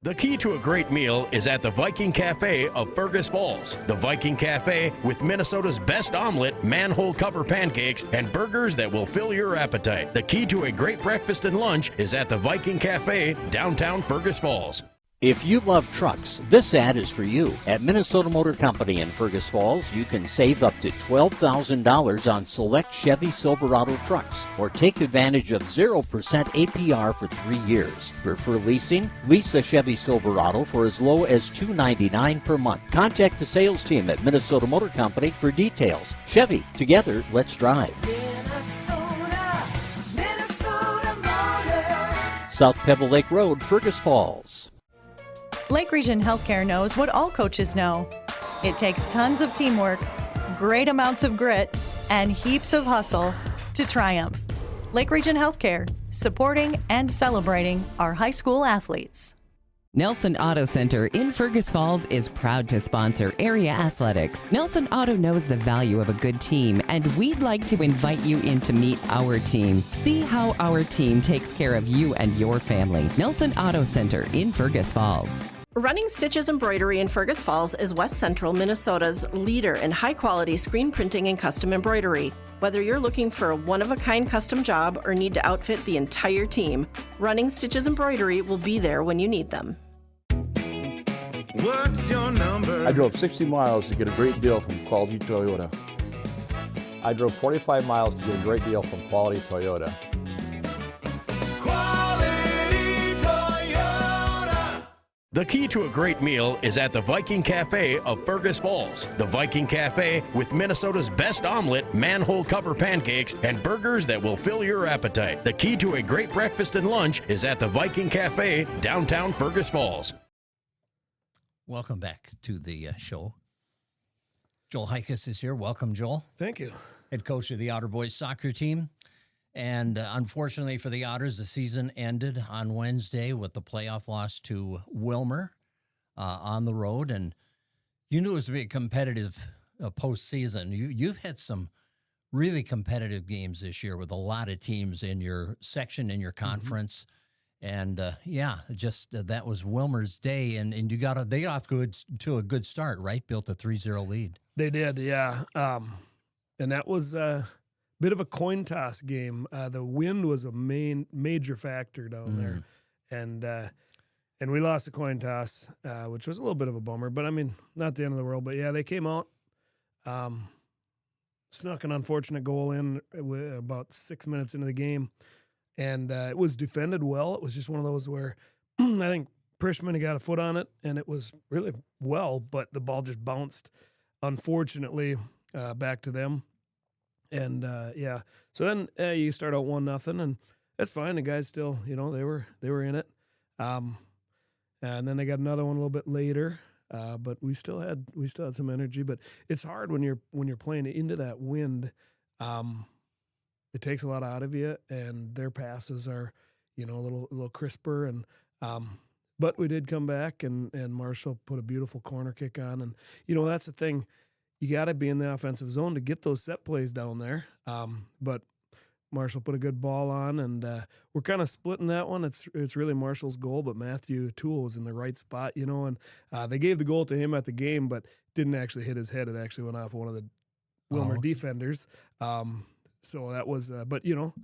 The key to a great meal is at the Viking Cafe of Fergus Falls. The Viking Cafe with Minnesota's best omelet, manhole cover pancakes, and burgers that will fill your appetite. The key to a great breakfast and lunch is at the Viking Cafe, downtown Fergus Falls. If you love trucks, this ad is for you. At Minnesota Motor Company in Fergus Falls, you can save up to $12,000 on select Chevy Silverado trucks, or take advantage of 0% APR for 3 years. Prefer leasing? Lease a Chevy Silverado for as low as $299 per month. Contact the sales team at Minnesota Motor Company for details. Chevy, together, let's drive. Minnesota South Pebble Lake Road, Fergus Falls. Lake Region Healthcare knows what all coaches know. It takes tons of teamwork, great amounts of grit, and heaps of hustle to triumph. Lake Region Healthcare, supporting and celebrating our high school athletes. Nelson Auto Center in Fergus Falls is proud to sponsor area athletics. Nelson Auto knows the value of a good team, and we'd like to invite you in to meet our team. See how our team takes care of you and your family. Nelson Auto Center in Fergus Falls. Running Stitches Embroidery in Fergus Falls is West Central Minnesota's leader in high-quality screen printing and custom embroidery. Whether you're looking for a one-of-a-kind custom job or need to outfit the entire team, Running Stitches Embroidery will be there when you need them. What's your number? I drove 60 miles to get a great deal from Quality Toyota. I drove 45 miles to get a great deal from Quality Toyota. Quality Toyota. The key to a great meal is at the Viking Cafe of Fergus Falls. The Viking Cafe with Minnesota's best omelet, manhole cover pancakes, and burgers that will fill your appetite. The key to a great breakfast and lunch is at the Viking Cafe, downtown Fergus Falls. Welcome back to the show. Joel Heikus is here. Welcome, Joel. Thank you. Head coach of the Otter boys soccer team. And unfortunately for the Otters, the season ended on Wednesday with the playoff loss to Wilmer on the road. And you knew it was to be a competitive postseason. You've had some really competitive games this year with a lot of teams in your section, in your conference. And that was Wilmer's day, and they got off to a good start, right? Built a 3-0 lead. They did, yeah. And that was a bit of a coin toss game. The wind was a major factor down there, and we lost the coin toss, which was a little bit of a bummer. But I mean, not the end of the world. But yeah, they came out, snuck an unfortunate goal in about 6 minutes into the game. And it was defended well. It was just one of those where I think Prishman got a foot on it, and it was really well, but the ball just bounced, unfortunately, back to them. And so then you start out 1-0, and that's fine. The guys still, they were in it. And then they got another one a little bit later, but we still had some energy. But it's hard when you're playing into that wind. It takes a lot out of you, and their passes are, a little crisper. And but we did come back, and Marshall put a beautiful corner kick on. And that's the thing, you got to be in the offensive zone to get those set plays down there. But Marshall put a good ball on, and we're kind of splitting that one. It's really Marshall's goal, but Matthew Toole was in the right spot, and they gave the goal to him at the game, but didn't actually hit his head. It actually went off one of the Wilmer defenders. So that was, but you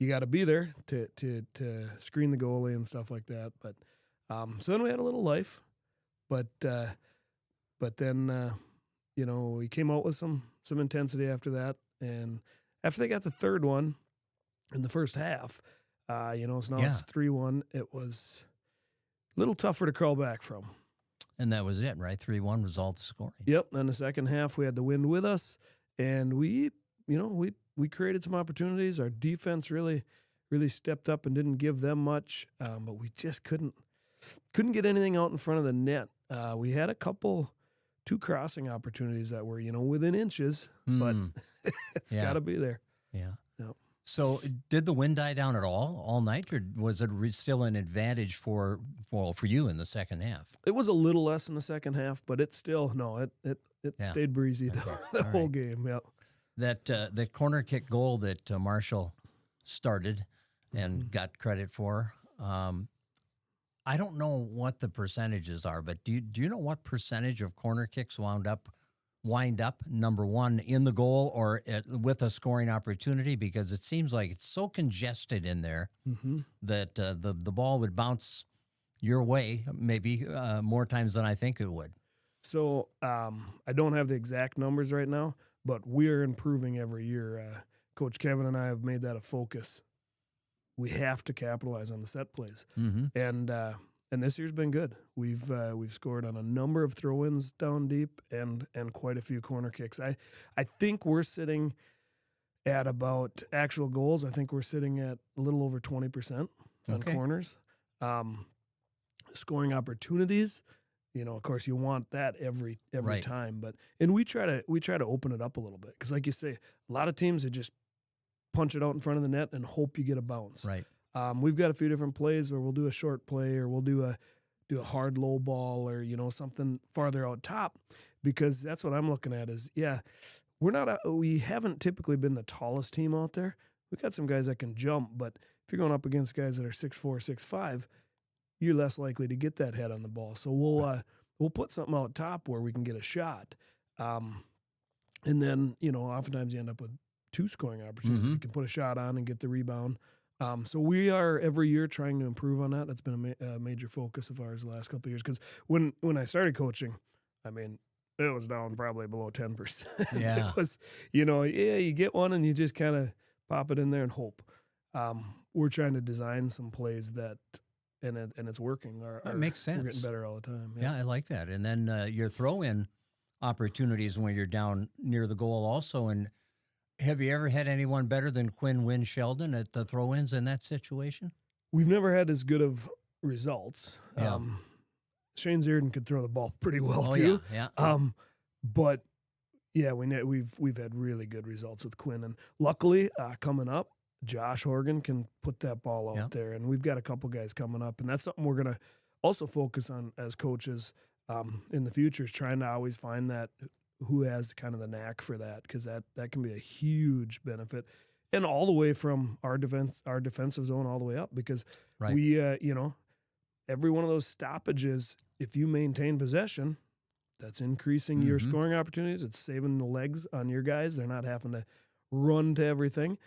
got to be there to screen the goalie and stuff like that. But so then we had a little life, but then we came out with some intensity after that, and after they got the third one in the first half, so now it's 3-1. It was a little tougher to crawl back from. And that was it, right? 3-1 was all the scoring. Yep. Then the second half, we had the wind with us, and we created some opportunities. Our defense really stepped up and didn't give them much, but we just couldn't get anything out in front of the net. We had two crossing opportunities that were, within inches, but it's got to be there. Yeah. Yep. So did the wind die down at all night, or was it still an advantage for you in the second half? It was a little less in the second half, but it still, it stayed breezy the whole game. Yeah. That corner kick goal that Marshall started and got credit for, I don't know what the percentages are, but do you know what percentage of corner kicks wind up number one in the goal or with a scoring opportunity? Because it seems like it's so congested in there that the ball would bounce your way maybe more times than I think it would. So I don't have the exact numbers right now, but we're improving every year. Coach Kevin and I have made that a focus. We have to capitalize on the set plays, and this year's been good. We've scored on a number of throw-ins down deep and quite a few corner kicks. I think we're sitting at about actual goals. I think we're sitting at a little over 20%. on corners. Scoring opportunities, of course you want that every Right. time, and we try to open it up a little bit, because like you say, a lot of teams that just punch it out in front of the net and hope you get a bounce. Right. We've got a few different plays where we'll do a short play, or we'll do a hard low ball, or something farther out top, because that's what I'm looking at is, we haven't typically been the tallest team out there. We've got some guys that can jump, but if you're going up against guys that are 6'4", 6'5", you're less likely to get that head on the ball. So we'll put something out top where we can get a shot. And then, oftentimes you end up with 2 scoring opportunities. Mm-hmm. You can put a shot on and get the rebound. So we are every year trying to improve on that. That's been a major focus of ours the last couple of years. Because when I started coaching, it was down probably below 10%. Yeah. It was, you get one and you just kind of pop it in there and hope. We're trying to design some plays that, and it's working. That makes sense. We're getting better all the time. Yeah, I like that. And then your throw-in opportunities when you're down near the goal also. And have you ever had anyone better than Quinn Wynn Sheldon at the throw-ins in that situation? We've never had as good of results. Yeah. Shane Zierden could throw the ball pretty well too. Yeah. But yeah, we've had really good results with Quinn, and luckily coming up, Josh Horgan can put that ball out there, and we've got a couple guys coming up, and that's something we're gonna also focus on as coaches in the future, is trying to always find that who has kind of the knack for that, because that can be a huge benefit, and all the way from our defensive zone all the way up, because we every one of those stoppages, if you maintain possession, that's increasing your scoring opportunities. It's saving the legs on your guys. They're not having to run to everything.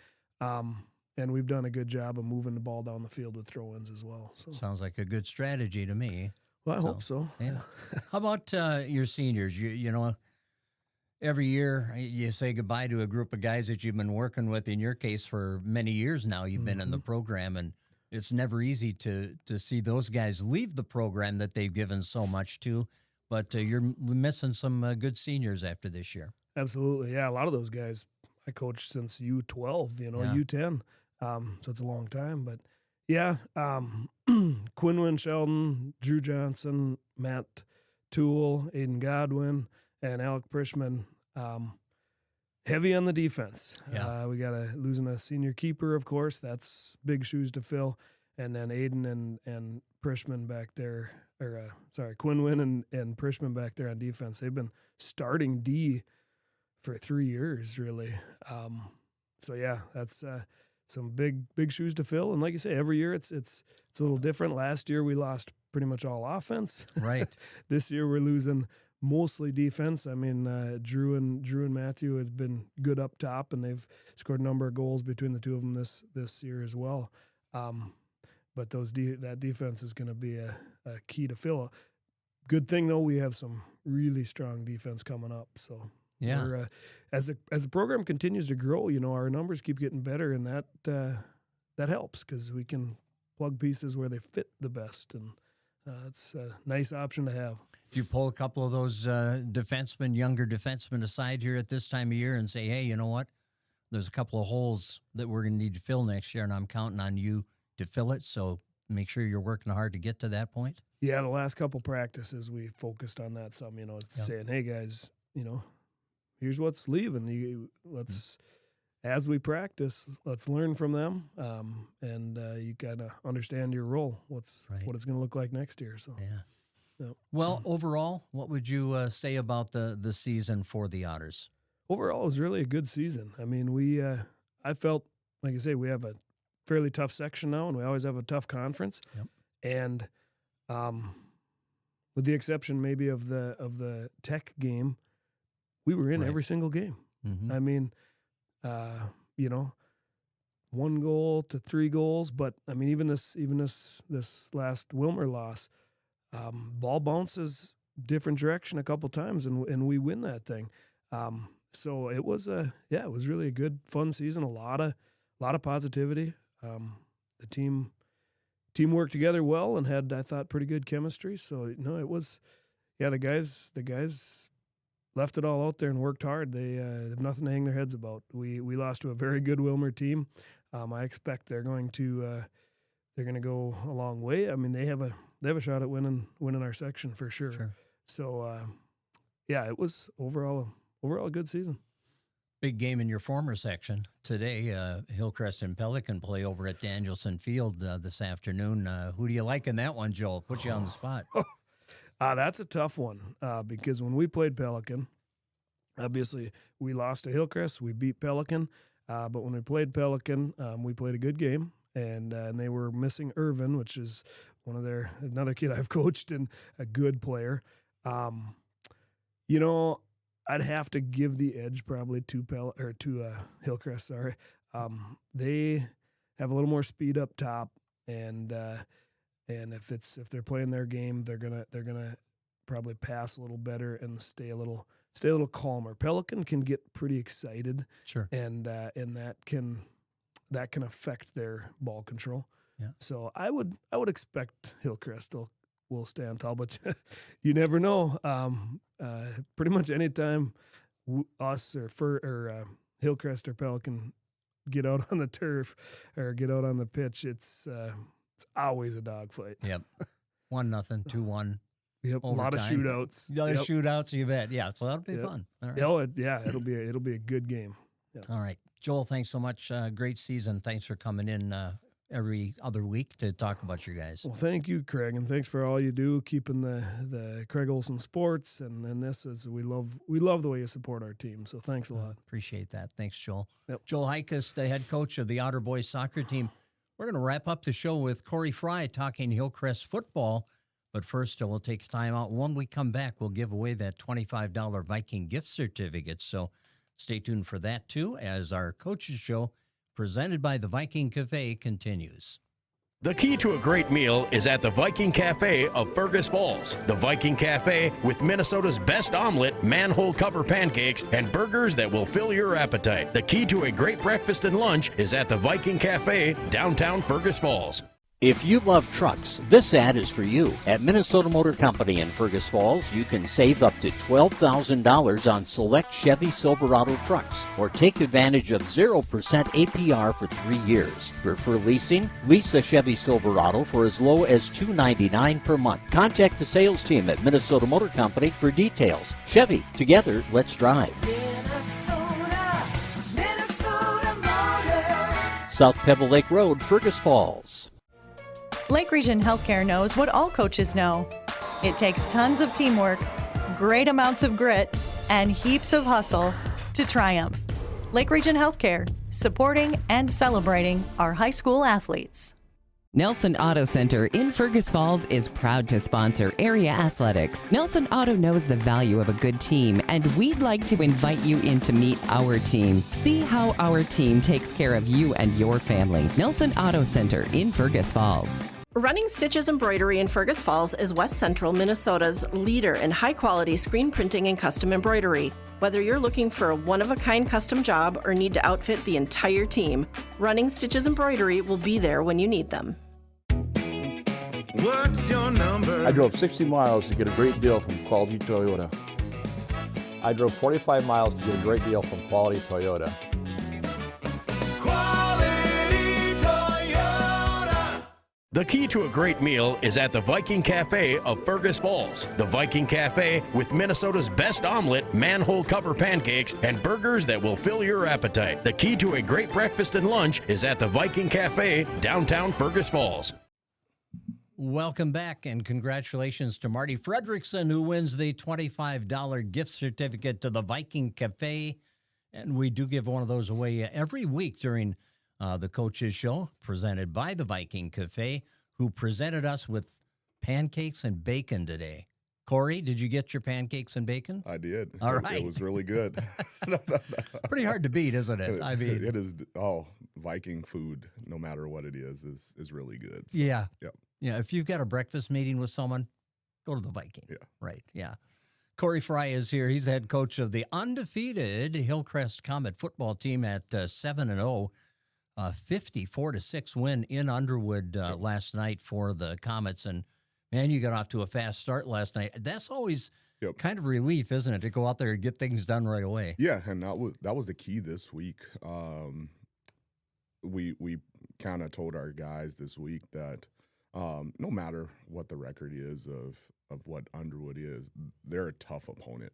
And we've done a good job of moving the ball down the field with throw-ins as well. So sounds like a good strategy to me. Well, I hope so. Yeah. How about your seniors? You every year you say goodbye to a group of guys that you've been working with. In your case, for many years now, you've been in the program, and it's never easy to see those guys leave the program that they've given so much to. But you're missing some good seniors after this year. Absolutely, yeah. A lot of those guys I coached since U12, U10. So it's a long time, but yeah. Quinn Wynn Sheldon, Drew Johnson, Matt Toole, Aiden Godwin, and Alec Prishman. Heavy on the defense. Yeah. We got losing a senior keeper, of course. That's big shoes to fill. And then Aiden and Prishman back there, Quinn Wynn and Prishman back there on defense. They've been starting D for 3 years, really. So yeah, that's some big shoes to fill. And like you say, every year it's a little different. Last year we lost pretty much all offense. Right. This year we're losing mostly defense. Drew and Matthew have been good up top, and they've scored a number of goals between the two of them this year as well. But that defense is going to be a key to fill. Good thing though, we have some really strong defense coming up. So yeah, we're, as the program continues to grow, our numbers keep getting better, and that helps, because we can plug pieces where they fit the best, and it's a nice option to have. Do you pull a couple of those younger defensemen aside here at this time of year and say, hey, you know what? There's a couple of holes that we're going to need to fill next year, and I'm counting on you to fill it, so make sure you're working hard to get to that point? Yeah, the last couple practices we focused on that some, saying, hey, guys, here's what's leaving. As we practice, let's learn from them, and you got to understand your role, what it's going to look like next year. So yeah. Well, overall, what would you say about the season for the Otters? Overall, it was really a good season. I felt, like I say, we have a fairly tough section now, and we always have a tough conference. Yep. And with the exception maybe of the Tech game, we were in every single game. Mm-hmm. 1 goal to 3 goals, but even this last Wilmer loss, ball bounces different direction a couple times, and we win that thing. So it was it was really a good, fun season. A lot of positivity. The team worked together well and had, I thought, pretty good chemistry. So it was, the guys left it all out there and worked hard. They have nothing to hang their heads about. We lost to a very good Wilmer team. I expect they're going to they're going to go a long way. I mean, they have a shot at winning our section for sure. So, yeah, it was overall a good season. Big game in your former section today. Hillcrest and Pelican play over at Danielson Field this afternoon. Who do you like in that one, Joel? Put you on the spot. That's a tough one because when we played Pelican, obviously we lost to Hillcrest. We beat Pelican, but when we played Pelican, we played a good game, and they were missing Irvin, which is another kid I've coached and a good player. I'd have to give the edge probably to Hillcrest. Sorry, they have a little more speed up top, and if they're playing their game, they're gonna probably pass a little better and stay a little calmer. Pelican can get pretty excited, sure, and that can affect their ball control. Yeah. So I would expect Hillcrest will stand tall, but you never know. Pretty much anytime us or Hillcrest or Pelican get out on the turf or get out on the pitch, it's always a dogfight. Yep. 1-0, 2-1. Yep. A lot of shootouts. Shootouts, you bet. Yeah, so that'll be fun. All right. It'll be a good game. Yep. All right. Joel, thanks so much. Great season. Thanks for coming in every other week to talk about your guys. Well, thank you, Craig, and thanks for all you do, keeping the Craig Olson sports and this is we love the way you support our team. So thanks a lot. Appreciate that. Thanks, Joel. Yep. Joel Heikus, the head coach of the Otter Boys soccer team. We're going to wrap up the show with Corey Fry talking Hillcrest football. But first, we'll take time out. When we come back, we'll give away that $25 Viking gift certificate. So stay tuned for that, too, as our Coaches Show, presented by the Viking Cafe, continues. The key to a great meal is at the Viking Cafe of Fergus Falls. The Viking Cafe with Minnesota's best omelet, manhole cover pancakes, and burgers that will fill your appetite. The key to a great breakfast and lunch is at the Viking Cafe, downtown Fergus Falls. If you love trucks, this ad is for you. At Minnesota Motor Company in Fergus Falls, you can save up to $12,000 on select Chevy Silverado trucks or take advantage of 0% APR for 3 years. Prefer leasing? Lease a Chevy Silverado for as low as $299 per month. Contact the sales team at Minnesota Motor Company for details. Chevy, together, let's drive. Minnesota Motor. South Pebble Lake Road, Fergus Falls. Lake Region Healthcare knows what all coaches know. It takes tons of teamwork, great amounts of grit, and heaps of hustle to triumph. Lake Region Healthcare, supporting and celebrating our high school athletes. Nelson Auto Center in Fergus Falls is proud to sponsor area athletics. Nelson Auto knows the value of a good team, and we'd like to invite you in to meet our team. See how our team takes care of you and your family. Nelson Auto Center in Fergus Falls. Running Stitches Embroidery in Fergus Falls is West Central Minnesota's leader in high-quality screen printing and custom embroidery. Whether you're looking for a one-of-a-kind custom job or need to outfit the entire team, Running Stitches Embroidery will be there when you need them. What's your number? I drove 60 miles to get a great deal from Quality Toyota. I drove 45 miles to get a great deal from Quality Toyota. Quality Toyota. The key to a great meal is at the Viking Cafe of Fergus Falls. The Viking Cafe with Minnesota's best omelet, manhole cover pancakes, and burgers that will fill your appetite. The key to a great breakfast and lunch is at the Viking Cafe, downtown Fergus Falls. Welcome back, and congratulations to Marty Fredrickson, who wins the $25 gift certificate to the Viking Cafe. And we do give one of those away every week during the Coaches Show, presented by the Viking Cafe, who presented us with pancakes and bacon today. Corey, did you get your pancakes and bacon? I did. All right. It was really good. Pretty hard to beat, isn't it? I mean, it is. Viking food, no matter what it is really good. So, yeah. Yep. Yeah. If you've got a breakfast meeting with someone, go to the Viking. Yeah. Right. Yeah. Corey Fry is here. He's the head coach of the undefeated Hillcrest Comet football team at 7-0. 54-6 win in Underwood last night for the Comets. And, man, you got off to a fast start last night. That's always kind of relief, isn't it, to go out there and get things done right away? Yeah, and that was the key this week. we kind of told our guys this week that no matter what the record is of what Underwood is, they're a tough opponent.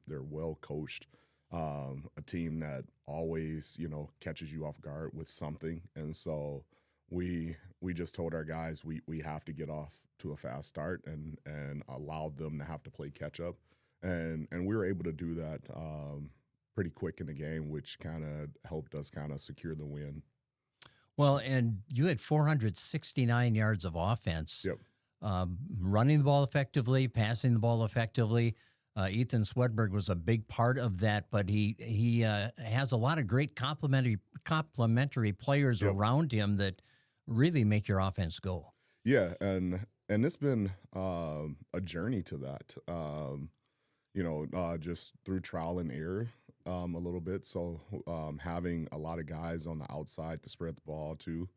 They're well coached, a team that always catches you off guard with something, and so we just told our guys we have to get off to a fast start and allow them to have to play catch up, and we were able to do that pretty quick in the game, which kind of helped us kind of secure the win. Well, and you had 469 yards of offense. Yep. Running the ball effectively, passing the ball effectively. Ethan Swedberg was a big part of that, but he has a lot of great complementary players around him that really make your offense go. Yeah, and it's been a journey to that. Just through trial and error a little bit. So having a lot of guys on the outside to spread the ball to.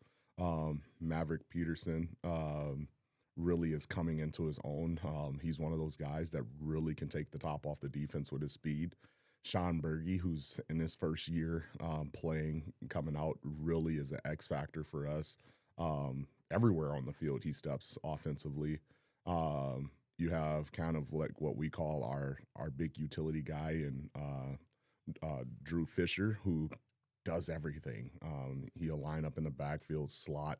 Maverick Peterson really is coming into his own. He's one of those guys that really can take the top off the defense with his speed. Sean Berge, who's in his first year coming out, really is an X factor for us. Everywhere on the field he steps offensively. You have kind of like what we call our big utility guy and Drew Fisher, who does everything. He'll line up in the backfield, slot,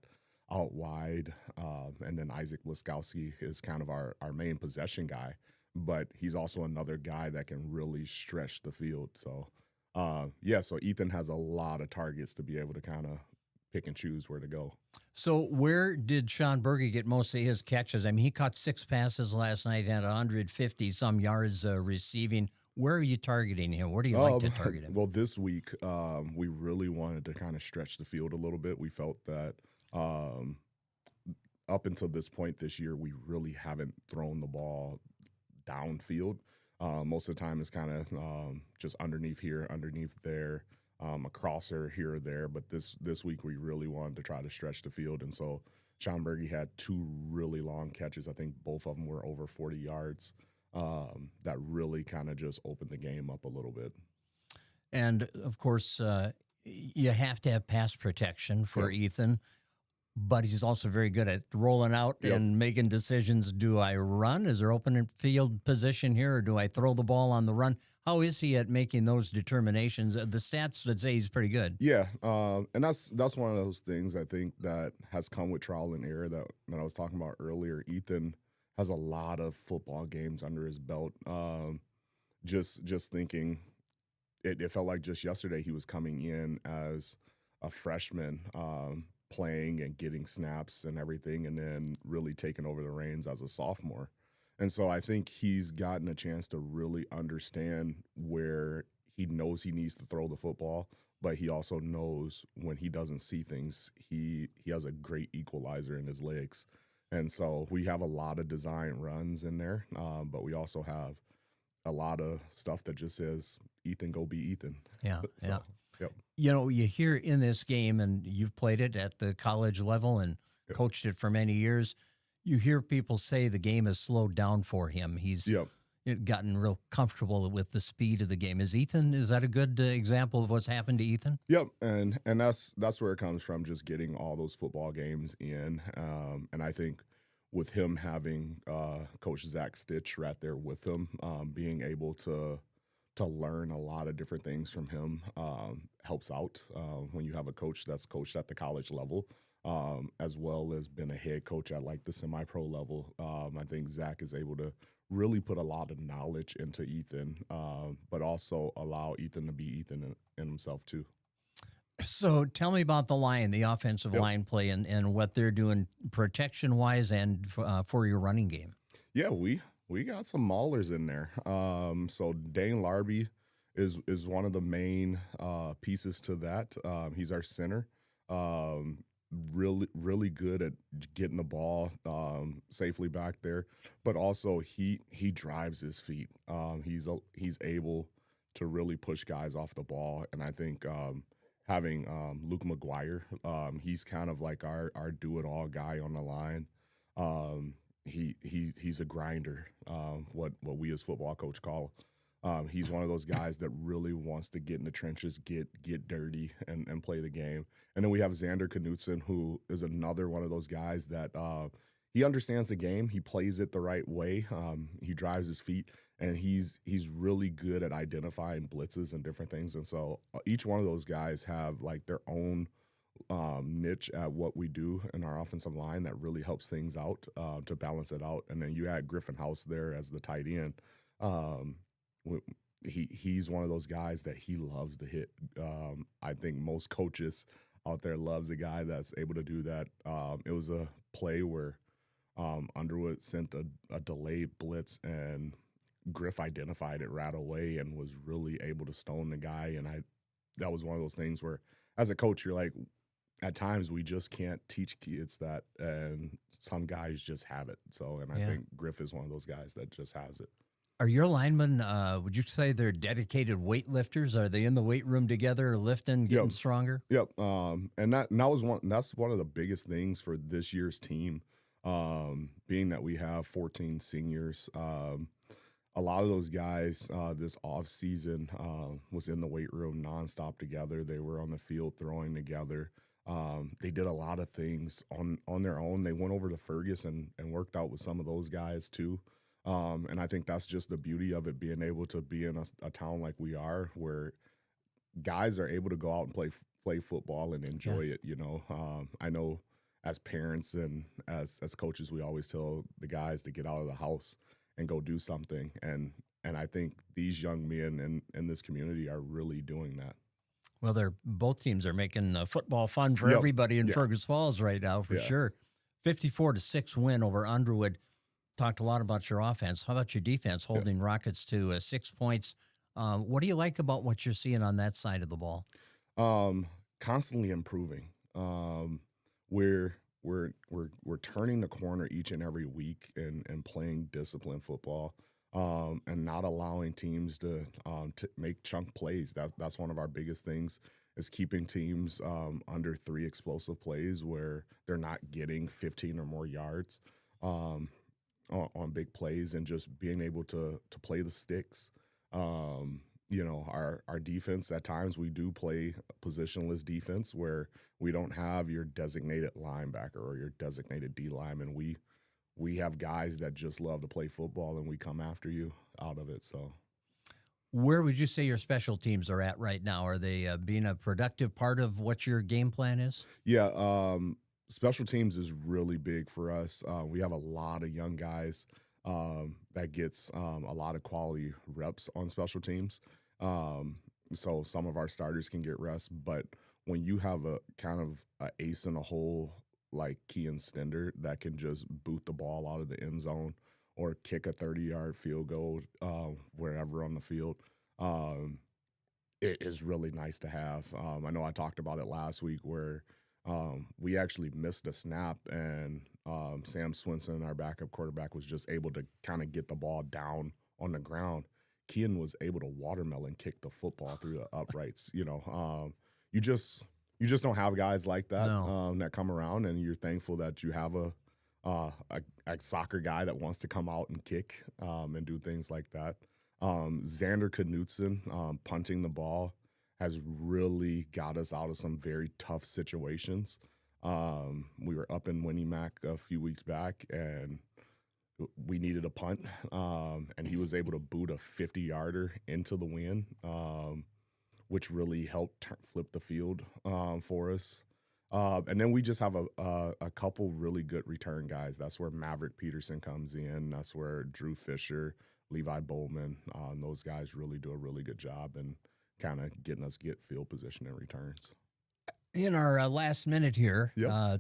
out wide, and then Isaac Bliskowski is kind of our main possession guy, but he's also another guy that can really stretch the field. So, so Ethan has a lot of targets to be able to kind of pick and choose where to go. So where did Sean Berge get most of his catches? I mean, he caught 6 passes last night, had 150-some yards receiving. Where are you targeting him? Where do you like to target him? Well, this week we really wanted to kind of stretch the field a little bit. We felt that up until this point this year, we really haven't thrown the ball downfield. Most of the time it's kind of just underneath here, underneath there, a crosser here or there. But this week we really wanted to try to stretch the field. And so Sean Berge had 2 really long catches. I think both of them were over 40 yards. That really kind of just opened the game up a little bit. And, of course, you have to have pass protection for Ethan, but he's also very good at rolling out and making decisions. Do I run? Is there open field position here, or do I throw the ball on the run? How is he at making those determinations? The stats would say he's pretty good. Yeah, and that's one of those things I think that has come with trial and error that I was talking about earlier. Ethan has a lot of football games under his belt. Just thinking, it felt like just yesterday he was coming in as a freshman, playing and getting snaps and everything, and then really taking over the reins as a sophomore. And so I think he's gotten a chance to really understand where he knows he needs to throw the football, but he also knows when he doesn't see things, he has a great equalizer in his legs. And so we have a lot of design runs in there, but we also have a lot of stuff that just says, Ethan, go be Ethan. Yeah, so, Yep. You know, you hear in this game, and you've played it at the college level and coached it for many years, you hear people say the game has slowed down for him. He's gotten real comfortable with the speed of the game. Is that a good example of what's happened to Ethan? Yep, and that's where it comes from, just getting all those football games in. And I think with him having Coach Zach Stitch right there with him, being able to learn a lot of different things from him helps out when you have a coach that's coached at the college level, as well as been a head coach at like the semi-pro level. I think Zach is able to really put a lot of knowledge into Ethan, but also allow Ethan to be Ethan in himself too. So tell me about the offensive line play and what they're doing protection-wise and for your running game. Yeah, we got some maulers in there. So Dane Larby is one of the main pieces to that. He's our center. Really good at getting the ball safely back there, but also he drives his feet. He's able to really push guys off the ball, and I think having Luke McGuire, he's kind of like our do-it-all guy on the line. He's a grinder, what we as football coach call He's one of those guys that really wants to get in the trenches, get dirty, and play the game. And then we have Xander Knutson, who is another one of those guys that he understands the game. He plays it the right way. He drives his feet, and he's really good at identifying blitzes and different things. And so each one of those guys have like their own niche at what we do in our offensive line that really helps things out to balance it out. And then you add Griffin House there as the tight end. He's one of those guys that he loves to hit. I think most coaches out there loves a guy that's able to do that. It was a play where Underwood sent a delayed blitz, and Griff identified it right away and was really able to stone the guy. And that was one of those things where, as a coach, you're like, at times we just can't teach kids that, and some guys just have it. So, and I think Griff is one of those guys that just has it. Are your linemen, would you say they're dedicated weightlifters? Are they in the weight room together, lifting, getting stronger? Yep. And that's one of the biggest things for this year's team, being that we have 14 seniors. A lot of those guys this off season was in the weight room nonstop together. They were on the field throwing together. They did a lot of things on their own. They went over to Fergus and worked out with some of those guys too. And I think that's just the beauty of it, being able to be in a town like we are, where guys are able to go out and play football and enjoy it. You know, I know as parents and as coaches, we always tell the guys to get out of the house and go do something. And I think these young men in this community are really doing that. Well, both teams are making football fun for everybody in Fergus Falls right now, for sure. 54-6 win over Underwood. Talked a lot about your offense. How about your defense, holding Rockets to 6 points? What do you like about what you're seeing on that side of the ball? Constantly improving. We're turning the corner each and every week and playing disciplined football, and not allowing teams to make chunk plays. That's one of our biggest things, is keeping teams under 3 explosive plays where they're not getting 15 or more yards on big plays, and just being able to play the sticks. You know, our defense, at times we do play positionless defense where we don't have your designated linebacker or your designated D lineman. We have guys that just love to play football, and we come after you out of it. So, where would you say your special teams are at right now? Are they being a productive part of what your game plan is? Yeah, special teams is really big for us. We have a lot of young guys that gets a lot of quality reps on special teams. So some of our starters can get rest, but when you have a kind of a ace in a hole like Kean Stender that can just boot the ball out of the end zone or kick a 30-yard field goal wherever on the field, it is really nice to have. I know I talked about it last week where we actually missed a snap, and Sam Swinson, our backup quarterback, was just able to kind of get the ball down on the ground. Kean was able to watermelon kick the football through the uprights. You know, you just don't have guys like that that come around, and you're thankful that you have a soccer guy that wants to come out and kick and do things like that. Xander Knutson punting the ball has really got us out of some very tough situations. We were up in Winnie Mac a few weeks back, and we needed a punt, and he was able to boot a 50-yarder into the wind, which really helped flip the field for us. And then we just have a couple really good return guys. That's where Maverick Peterson comes in. That's where Drew Fisher, Levi Bowman, those guys really do a really good job and kind of getting us field position and returns. In our last minute here,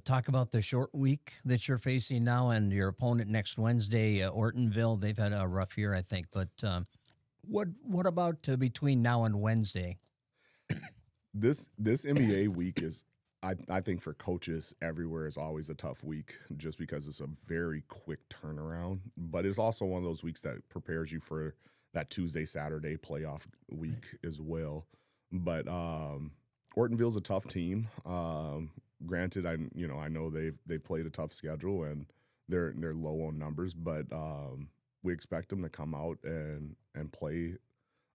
talk about the short week that you're facing now and your opponent next Wednesday, Ortonville. They've had a rough year, I think. But what about between now and Wednesday? This NBA week is, I think, for coaches everywhere, is always a tough week just because it's a very quick turnaround. But it's also one of those weeks that prepares you for that Tuesday, Saturday playoff week as well. But Ortonville's a tough team. Granted, I know they've played a tough schedule and they're low on numbers, but we expect them to come out and play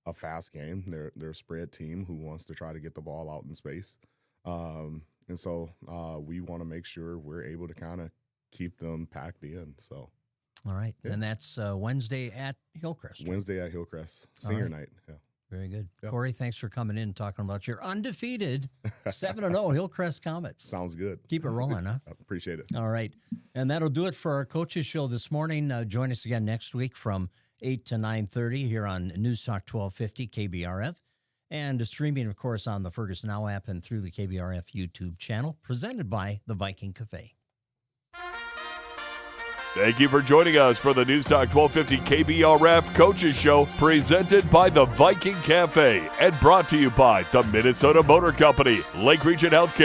a fast game. They're a spread team who wants to try to get the ball out in space. And so we want to make sure we're able to kind of keep them packed in. So, all right. Yeah. And that's Wednesday at Hillcrest. Right? Wednesday at Hillcrest, senior night. Yeah. Very good. Yep. Corey, thanks for coming in and talking about your undefeated 7-0 Hillcrest Comets. Sounds good. Keep it rolling, huh? Appreciate it. All right. And that'll do it for our Coaches Show this morning. Join us again next week from 8 to 9:30 here on News Talk 1250 KBRF. And streaming, of course, on the Fergus Now app and through the KBRF YouTube channel, presented by the Viking Cafe. Thank you for joining us for the News Talk 1250 KBRF Coaches Show, presented by the Viking Cafe and brought to you by the Minnesota Motor Company, Lake Region Healthcare.